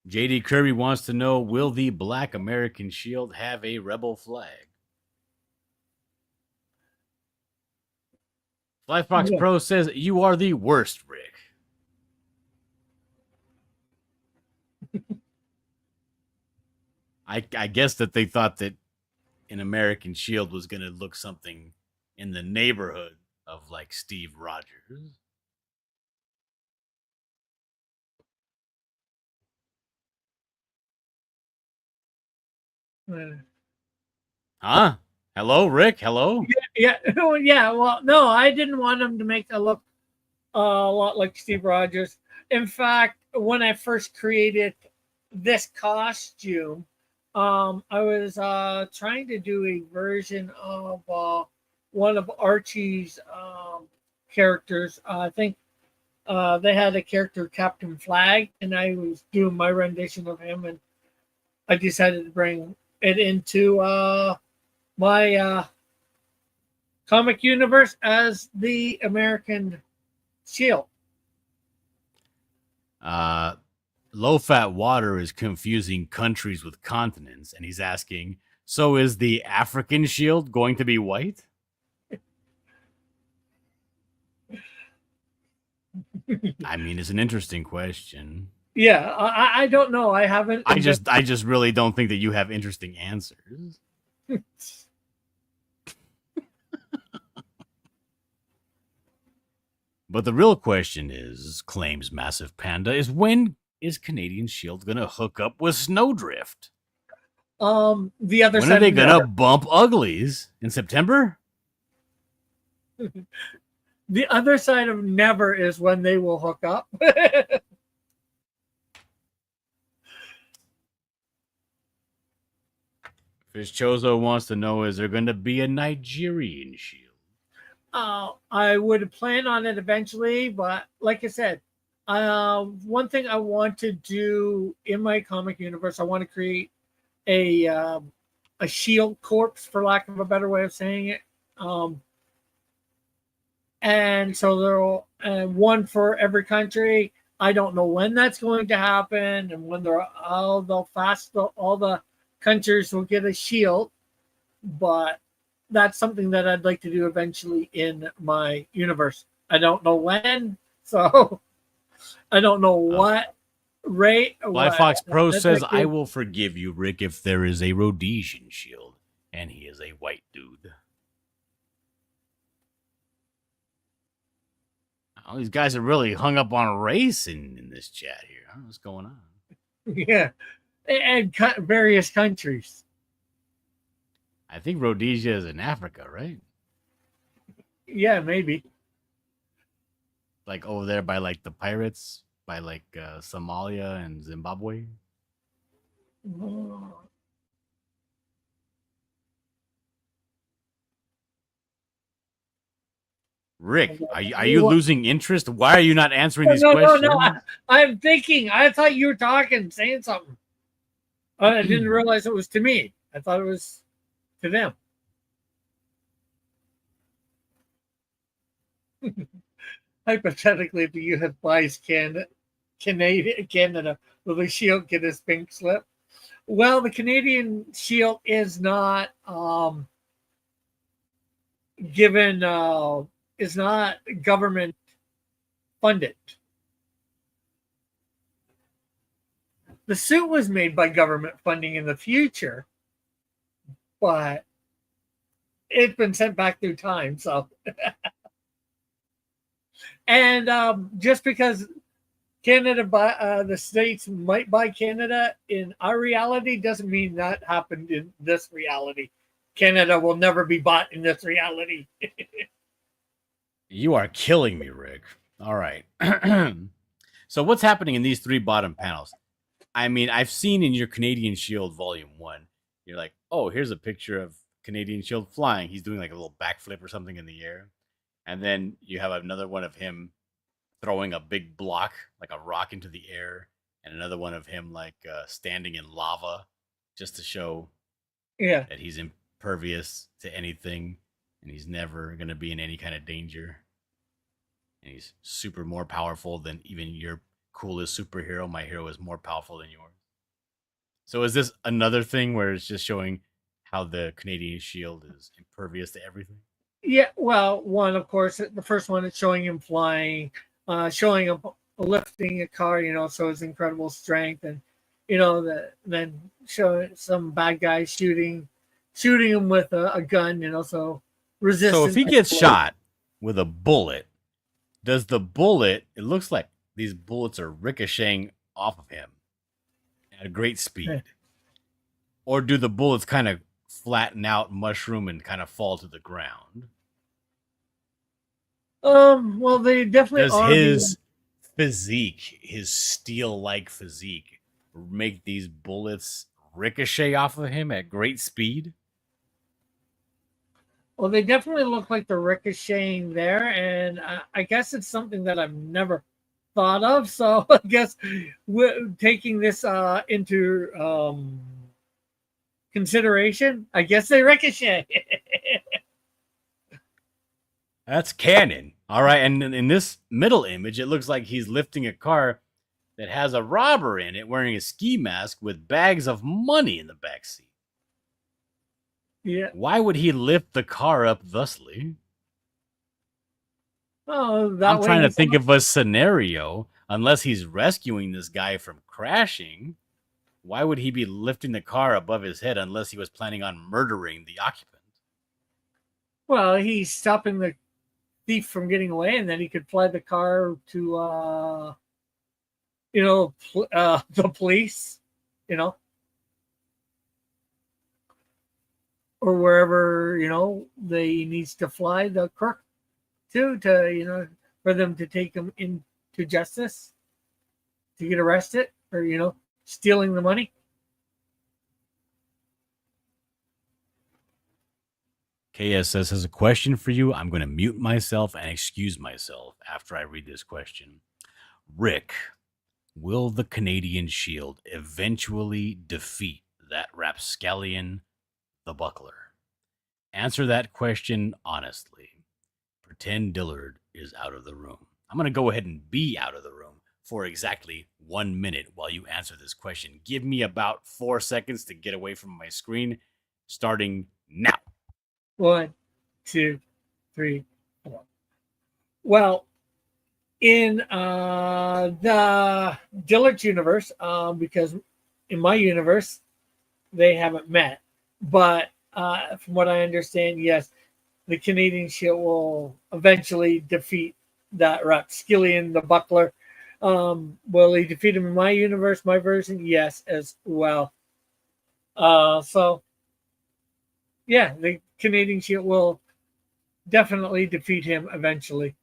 JD Kirby wants to know, will the black American shield have a rebel flag? Flyfox Pro says, you are the worst, Rick. I guess that they thought that an American shield was going to look something in the neighborhood of like Steve Rogers. Huh? Hello, Rick? Hello? Yeah. Well, no, I didn't want him to make it look a lot like Steve Rogers. In fact, when I first created this costume, I was trying to do a version of one of Archie's characters. I think they had a character, Captain Flag, and I was doing my rendition of him, and I decided to bring it into my comic universe as the American Shield. Low Fat Water is confusing countries with continents, and he's asking, so is the African shield going to be white? I mean, it's an interesting question. Yeah, I don't know. I haven't. I just really don't think that you have interesting answers. But the real question is, claims Massive Panda, is when is Canadian Shield gonna hook up with Snowdrift? The other when side are they of gonna Never. bump Uglies in September? The other side of Never is when they will hook up. Fishchozo wants to know, is there going to be a Nigerian Shield? I would plan on it eventually, but like I said, one thing I want to do in my comic universe, I want to create a Shield Corps, for lack of a better way of saying it. And so there will one for every country. I don't know when that's going to happen, and when all the countries will get a shield, but that's something that I'd like to do eventually in my universe. I don't know when, so I don't know what rate. Flyfox Pro says, I will forgive you, Rick, if there is a Rhodesian shield. And he is a white dude. All these guys are really hung up on race in this chat here. I don't know what's going on. Yeah, and various countries. I think Rhodesia is in Africa, right? Yeah, maybe. Like over there by like the pirates, by like Somalia and Zimbabwe. Rick, are you losing interest? Why are you not answering these questions? No. I'm thinking. I thought you were talking, saying something. I didn't realize it was to me. I thought it was to them. Hypothetically, if the U.S. buys Canada, will the Shield get his pink slip? Well, the Canadian Shield is not given. Is not government funded. The suit was made by government funding in the future, but it's been sent back through time. So, and just because Canada the states might buy Canada in our reality doesn't mean that happened in this reality. Canada will never be bought in this reality. You are killing me, Rick. All right. So what's happening in these three bottom panels? I mean, I've seen in your Canadian Shield Volume 1, you're like, oh, here's a picture of Canadian Shield flying. He's doing like a little backflip or something in the air. And then you have another one of him throwing a big block, like a rock into the air. And another one of him like standing in lava just to show that he's impervious to anything. And he's never going to be in any kind of danger. And he's super more powerful than even your coolest superhero. My hero is more powerful than yours. So is this another thing where it's just showing how the Canadian Shield is impervious to everything? Yeah, well, one, of course, the first one is showing him flying, showing him lifting a car, so his incredible strength. And, then showing some bad guys shooting him with a gun, so resistance. So if he gets shot with a bullet, does the bullet, it looks like these bullets are ricocheting off of him at a great speed. Or do the bullets kind of flatten out, mushroom, and kind of fall to the ground? Well, they definitely does his physique, his steel-like physique, make these bullets ricochet off of him at great speed? Well, they definitely look like they're ricocheting there, and I guess it's something that I've never thought of. So I guess we're taking this into consideration. I guess they ricochet. That's canon. All right, and in this middle image, it looks like he's lifting a car that has a robber in it wearing a ski mask with bags of money in the backseat. Yeah. Why would he lift the car up thusly? Oh, I'm trying to think of a scenario. Unless he's rescuing this guy from crashing, why would he be lifting the car above his head unless he was planning on murdering the occupant? Well, he's stopping the thief from getting away, and then he could fly the car to, the police, or wherever, they needs to fly the crook to, for them to take him into justice, to get arrested, or, stealing the money. KSS has a question for you. I'm going to mute myself and excuse myself after I read this question. Rick, will the Canadian Shield eventually defeat that rapscallion, the Buckler? Answer that question honestly. Pretend Dillard is out of the room. I'm going to go ahead and be out of the room for exactly 1 minute while you answer this question. Give me about 4 seconds to get away from my screen, starting now. 1, 2, 3, 4. Well, in the Dillard universe, because in my universe, they haven't met, but from what I understand, yes, the Canadian Shield will eventually defeat that Rapskillian, the Buckler. Will he defeat him in my universe, my version? Yes, as well. So, yeah, the Canadian Shield will definitely defeat him eventually.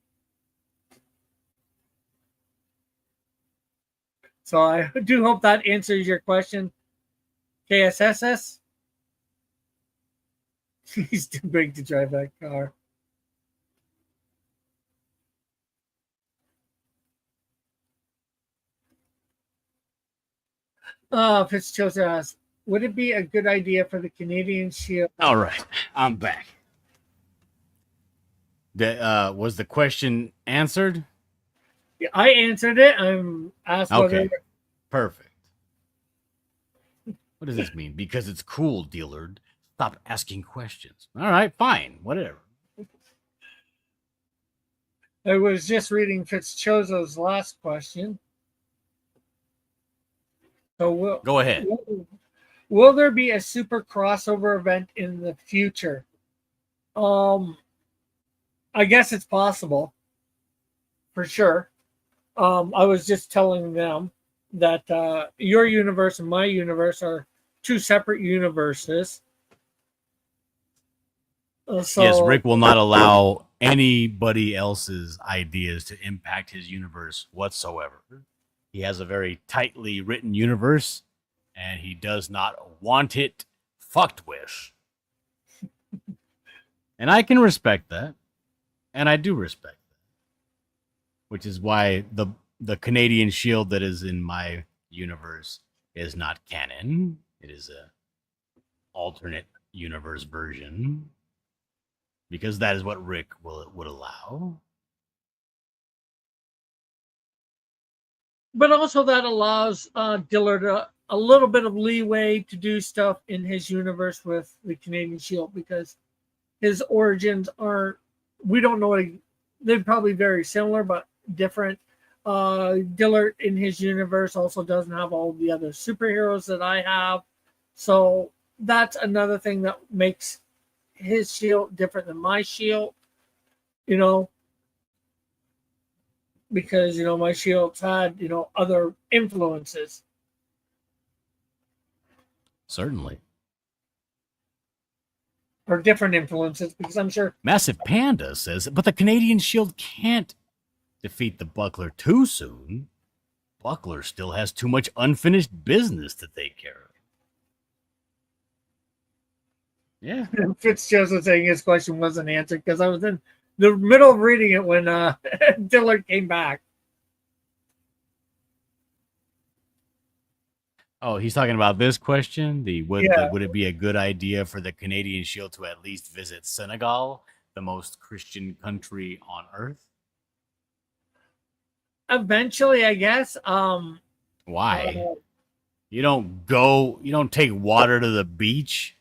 So I do hope that answers your question, KSSS. He's too big to drive that car. Fitzgerald asks, would it be a good idea for the Canadian Shield? All right, I'm back. Was the question answered? I answered it. I'm asked Okay. whether Perfect. What does this mean? Because it's cool, Dillard. Stop asking questions. All right, fine, whatever. I was just reading Fitzchozo's last question. So Go ahead. will there be a super crossover event in the future? I guess it's possible, for sure. I was just telling them that your universe and my universe are two separate universes. So, Yes, Rick will not allow anybody else's ideas to impact his universe whatsoever. He has a very tightly written universe, and he does not want it fucked with. And I can respect that, and I do respect that, which is why the Canadian Shield that is in my universe is not canon. It is a alternate universe version, because that is what Rick would allow. but also that allows Dillard a little bit of leeway to do stuff in his universe with the Canadian Shield, because his origins aren't, we don't know, they're probably very similar but different. Dillard in his universe also doesn't have all the other superheroes that I have, so that's another thing that makes his shield different than my shield, because my shield's had other influences. Certainly. Or different influences, because I'm sure Massive Panda says, but the Canadian Shield can't defeat the Buckler too soon. Buckler still has too much unfinished business to take care of. Yeah. Fitzgerald saying his question wasn't answered because I was in the middle of reading it when Dillard came back. Oh, he's talking about this question. Would it be a good idea for the Canadian Shield to at least visit Senegal, the most Christian country on earth? Eventually, I guess. Why? You don't take water to the beach?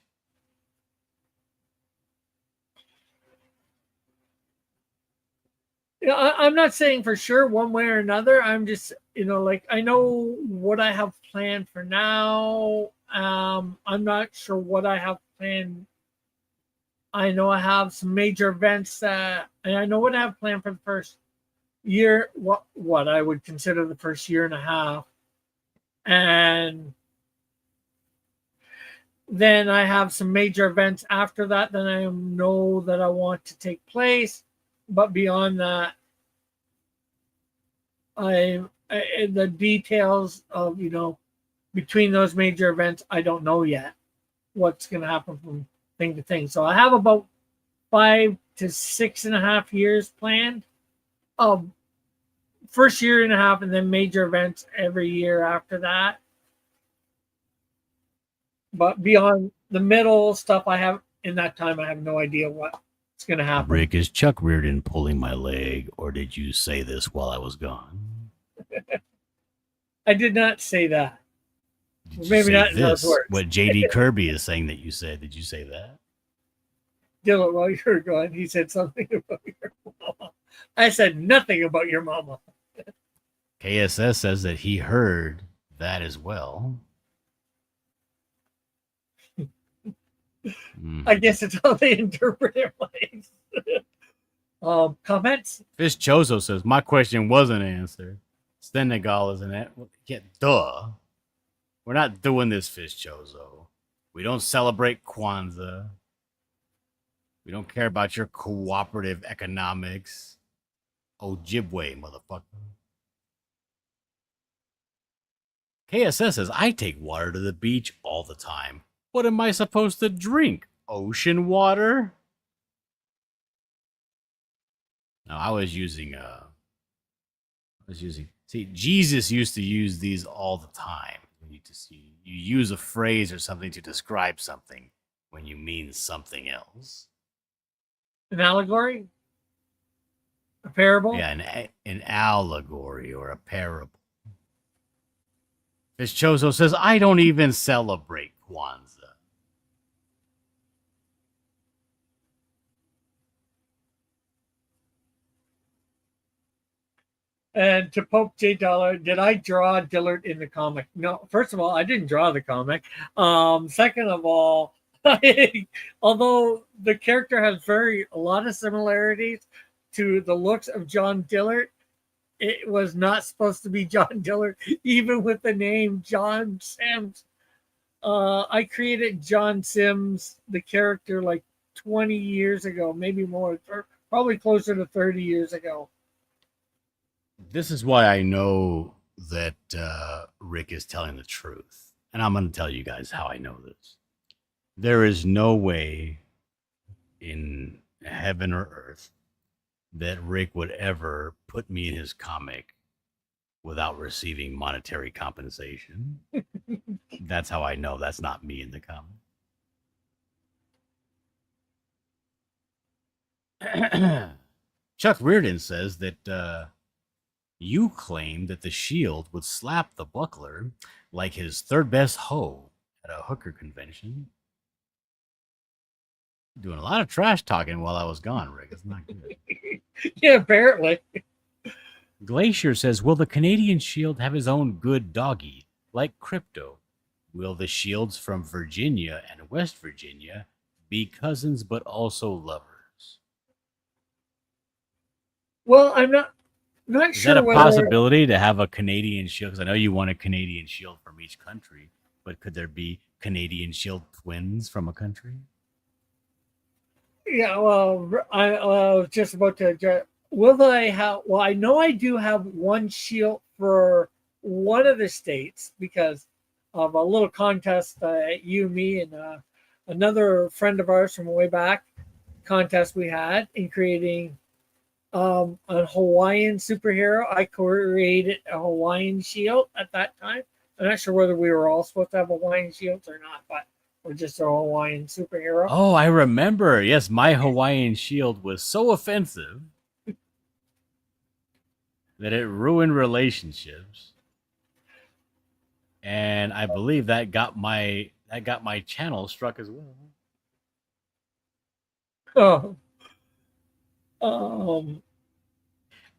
I'm not saying for sure one way or another. I'm just, I know what I have planned for now. I'm not sure what I have planned. I know I have some major events and I know what I have planned for the first year, what I would consider the first year and a half. And then I have some major events after that that I know that I want to take place. But beyond that, the details of, between those major events, I don't know yet what's going to happen from thing to thing. So I have about 5 to 6.5 years planned of first year and a half, and then major events every year after that. But beyond the middle stuff I have in that time, I have no idea what's going to happen. Rick, is Chuck Reardon pulling my leg, or did you say this while I was gone? I did not say that. Did Maybe you not say in those this? words. What JD Kirby is saying that you said. Did you say that? Dylan, while you were gone, he said something about your mama. I said nothing about your mama. KSS says that he heard that as well. I guess it's how they interpret it. Comments? Fish Chozo says, my question wasn't answered. Senegal isn't it? Yeah, duh. We're not doing this, Fish Chozo. We don't celebrate Kwanzaa. We don't care about your cooperative economics. Ojibwe, motherfucker. KSS says, I take water to the beach all the time. What am I supposed to drink? Ocean water? No, I was using see, Jesus used to use these all the time. You use a phrase or something to describe something when you mean something else. An allegory? A parable? Yeah, an allegory or a parable. Fish Chozo says, I don't even celebrate Kwanzaa. And to Pope J Dollar, did I draw Dillard in the comic? No. First of all, I didn't draw the comic. Second of all, although the character has a lot of similarities to the looks of John Dillard, it was not supposed to be John Dillard, even with the name John Sims. I created John Sims, the character, like 20 years ago, maybe more, probably closer to 30 years ago. This is why I know that Rick is telling the truth. And I'm going to tell you guys how I know this. There is no way in heaven or earth that Rick would ever put me in his comic without receiving monetary compensation. That's how I know that's not me in the comic. Chuck Reardon says that you claimed that the Shield would slap the buckler like his third best hoe at a hooker convention. Doing a lot of trash talking while I was gone, Rick. It's not good. Yeah, apparently. Glacier says, will the Canadian Shield have his own good doggy, like Crypto? Will the Shields from Virginia and West Virginia be cousins but also lovers? Well, I'm not Is sure that a whether possibility to have a Canadian Shield? Because I know you want a Canadian Shield from each country, but could there be Canadian Shield twins from a country? Yeah, well, I was just about to. Will I have? Well, I know I do have one shield for one of the states because of a little contest you, me, and another friend of ours from way back contest we had in creating a Hawaiian superhero. I created a Hawaiian shield at that time. I'm not sure whether we were all supposed to have Hawaiian shields or not, but we're just a Hawaiian superhero. Oh, I remember. Yes, my Hawaiian shield was so offensive that it ruined relationships. And I believe that got my channel struck as well.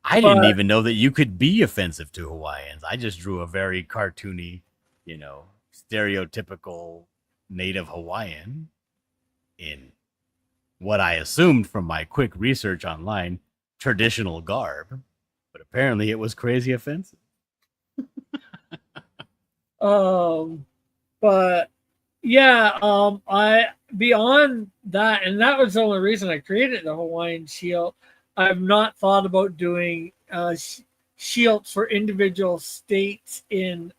I didn't even know that you could be offensive to Hawaiians. I just drew a very cartoony, stereotypical native Hawaiian in what I assumed from my quick research online, traditional garb. But apparently it was crazy offensive. But yeah, I beyond that, and that was the only reason I created the Hawaiian shield. I've not thought about doing shields for individual states in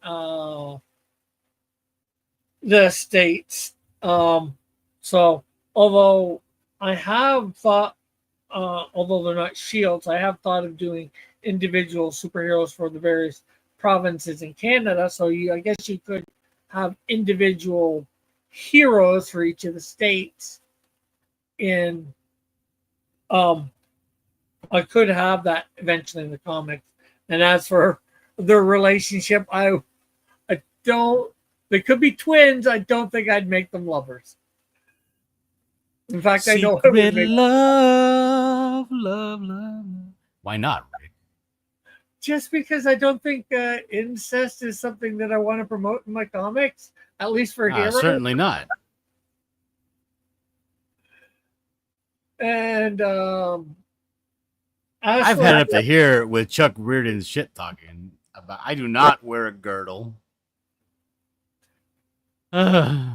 the states. So although I have thought, although they're not shields, I have thought of doing individual superheroes for the various provinces in Canada. So I guess you could have individual heroes for each of the states. I could have that eventually in the comics. And as for their relationship, I don't. They could be twins. I don't think I'd make them lovers. In fact, Secret I know I would make love. Why not, Rick? Just because I don't think incest is something that I want to promote in my comics, at least for heroes. Certainly not. And as I've for- had it up to here with Chuck Reardon's shit talking about I do not wear a girdle. It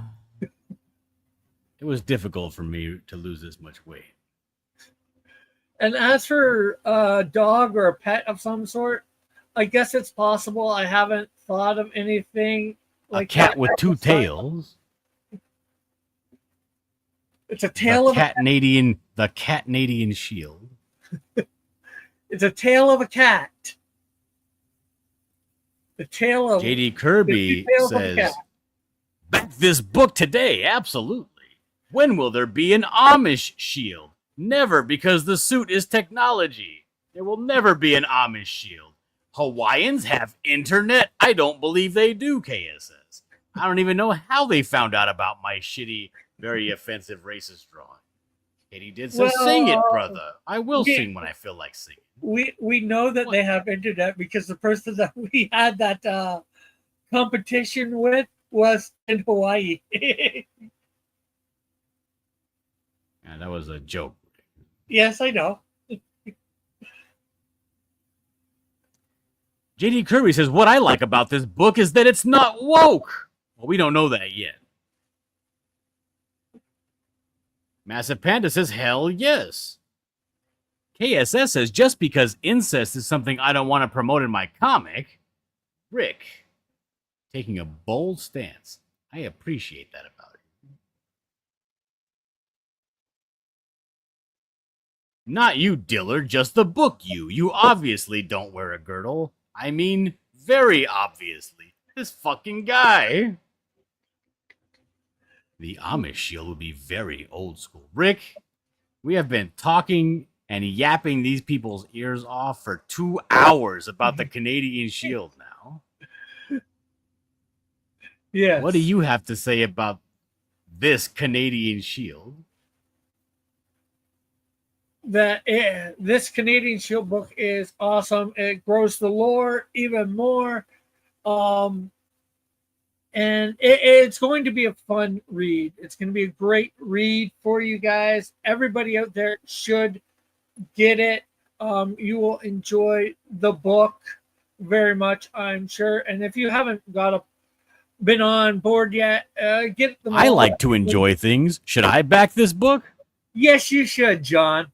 was difficult for me to lose this much weight. And as for a dog or a pet of some sort, I guess it's possible. I haven't thought of anything like a cat that. with two tails. It's a tail of The Canadian shield. it's a tail of a cat. The tail of JD Kirby the tails of a says, cat. back this book today, absolutely. When will there be an Amish shield? Never, because the suit is technology. There will never be an Amish shield. Hawaiians have internet? I don't believe they do, KSS. I don't even know how they found out about my shitty, very offensive racist drawing. Katie did so. Well, Sing it, brother. I will yeah. sing when I feel like singing. We know that they have internet because the person that we had that competition with was in Hawaii. Yeah, that was a joke. Yes, I know. JD Kirby says, what I like about this book is that it's not woke. Well, we don't know that yet. Massive Panda says, hell yes. KSS says, just because incest is something I don't want to promote in my comic, Rick, taking a bold stance. I appreciate that about it. Not you, Dillard, just the book you. You obviously don't wear a girdle. I mean, very obviously. This fucking guy. The Amish shield would be very old school. Rick, we have been talking and yapping these people's ears off for 2 hours about the Canadian shield now. Yes. What do you have to say about this Canadian shield? That this Canadian Shield book is awesome. It grows the lore even more. And it's going to be a fun read. It's going to be a great read for you guys. Everybody out there should get it. You will enjoy the book very much, I'm sure. And if you haven't been on board yet, get them. I like to enjoy things. Should I back this book? Yes, you should, John.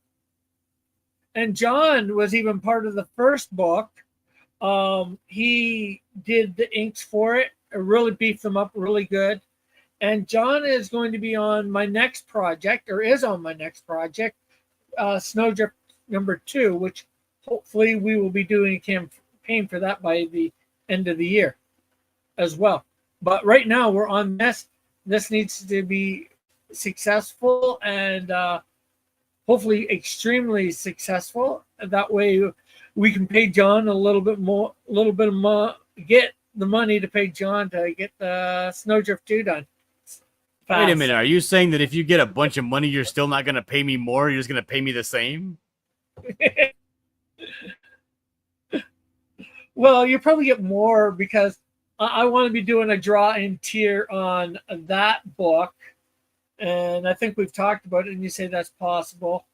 And John was even part of the first book. He did the inks for it. It really beefed them up really good. And John is going to be on my next project, or is on my next project, Snowdrift #2, which hopefully we will be doing a campaign for that by the end of the year as well. But right now we're on this. This needs to be successful and hopefully extremely successful. That way we can pay John a little bit more, get the money to pay John to get the Snowdrift 2 done. Fast. Wait a minute. Are you saying that if you get a bunch of money, you're still not going to pay me more? You're just going to pay me the same? Well, you probably get more because I want to be doing a draw-in tier on that book. And I think we've talked about it, and you say that's possible.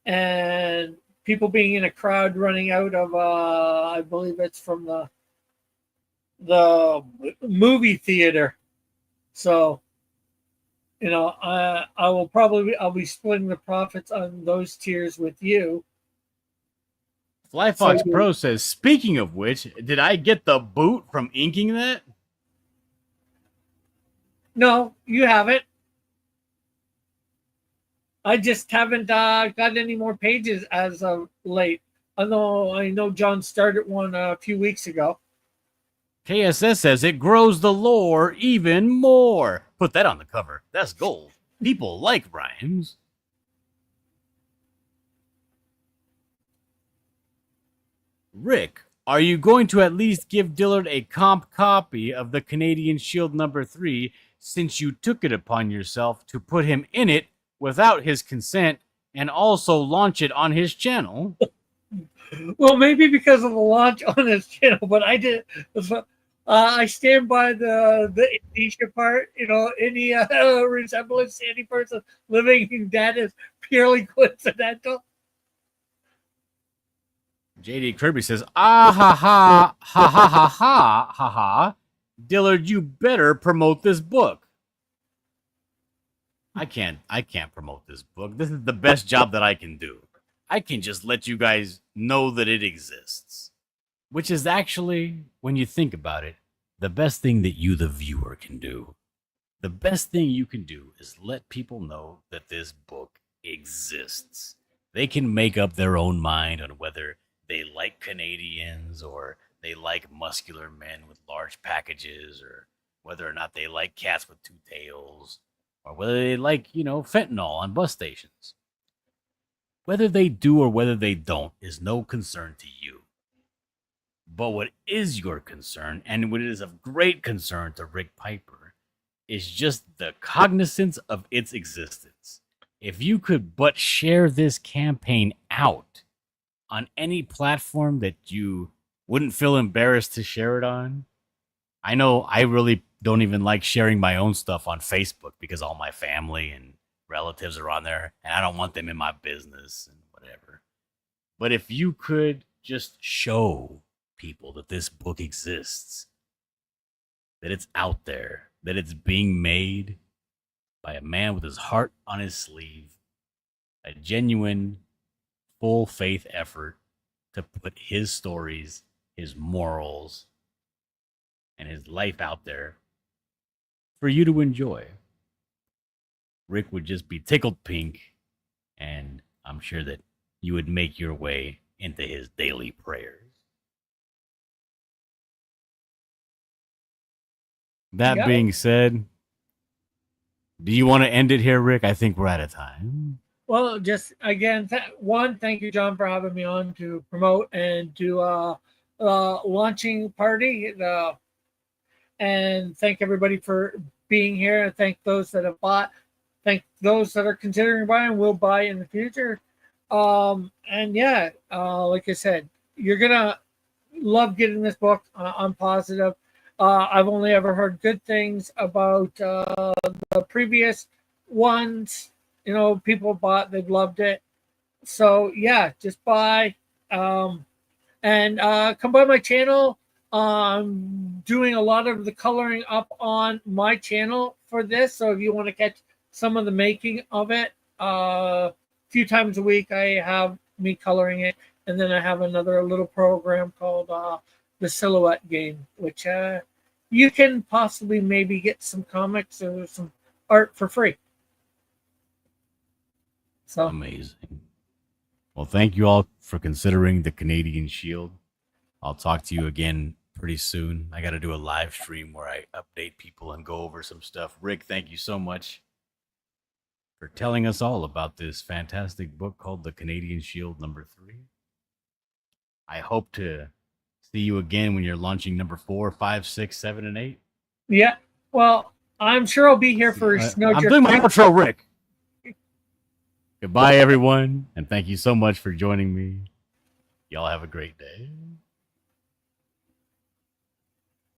And people being in a crowd running out of, I believe it's from the movie theater. So, I'll be splitting the profits on those tiers with you. Flyfox Pro says, speaking of which, did I get the boot from inking that? No, you haven't. I just haven't got any more pages as of late. Although I know John started one a few weeks ago. KSS says it grows the lore even more. Put that on the cover. That's gold. People like rhymes. Rick, are you going to at least give Dillard a comp copy of the Canadian Shield #3 since you took it upon yourself to put him in it without his consent and also launch it on his channel? Well, maybe because of the launch on his channel, but I stand by the amnesia part. You know, any resemblance to any person living dead is purely coincidental. JD Kirby says, ah ha ha ha ha ha ha ha ha. Dillard, you better promote this book. I can't promote this book. This is the best job that I can do. I can just let you guys know that it exists. Which is actually, when you think about it, the best thing that you, the viewer, can do. The best thing you can do is let people know that this book exists. They can make up their own mind on whether they like Canadians or they like muscular men with large packages or whether or not they like cats with two tails or whether they like, fentanyl on bus stations. Whether they do or whether they don't is no concern to you. But what is your concern, and what is of great concern to Rick Piper, is just the cognizance of its existence. If you could but share this campaign out on any platform that you wouldn't feel embarrassed to share it on. I know I really don't even like sharing my own stuff on Facebook because all my family and relatives are on there and I don't want them in my business and whatever. But if you could just show people that this book exists, that it's out there, that it's being made by a man with his heart on his sleeve, a genuine, full faith effort to put his stories, his morals, and his life out there for you to enjoy, Rick would just be tickled pink, and I'm sure that you would make your way into his daily prayers. That being said, do you want to end it here, Rick? I think we're out of time. Well, just again, thank you, John, for having me on to promote and do launching party. And thank everybody for being here. And thank those that have bought. Thank those that are considering buying, will buy in the future. And yeah, like I said, you're gonna love getting this book. I'm positive. I've only ever heard good things about the previous ones. You know, people bought, they've loved it. So yeah, just buy. And come by my channel. I'm doing a lot of the coloring up on my channel for this. So if you want to catch some of the making of it, a few times a week I have me coloring it. And then I have another little program called the Silhouette Game, which you can possibly maybe get some comics or some art for free. So amazing. Well, thank you all for considering the Canadian Shield. I'll talk to you again pretty soon. I got to do a live stream where I update people and go over some stuff. Rick, thank you so much for telling us all about this fantastic book called The Canadian Shield #3. I hope to see you again when you're launching number 4, 5, 6, 7, and 8. Yeah. Well, I'm sure I'll be here for I'm doing my outro, Rick. Goodbye, everyone, and thank you so much for joining me. Y'all have a great day.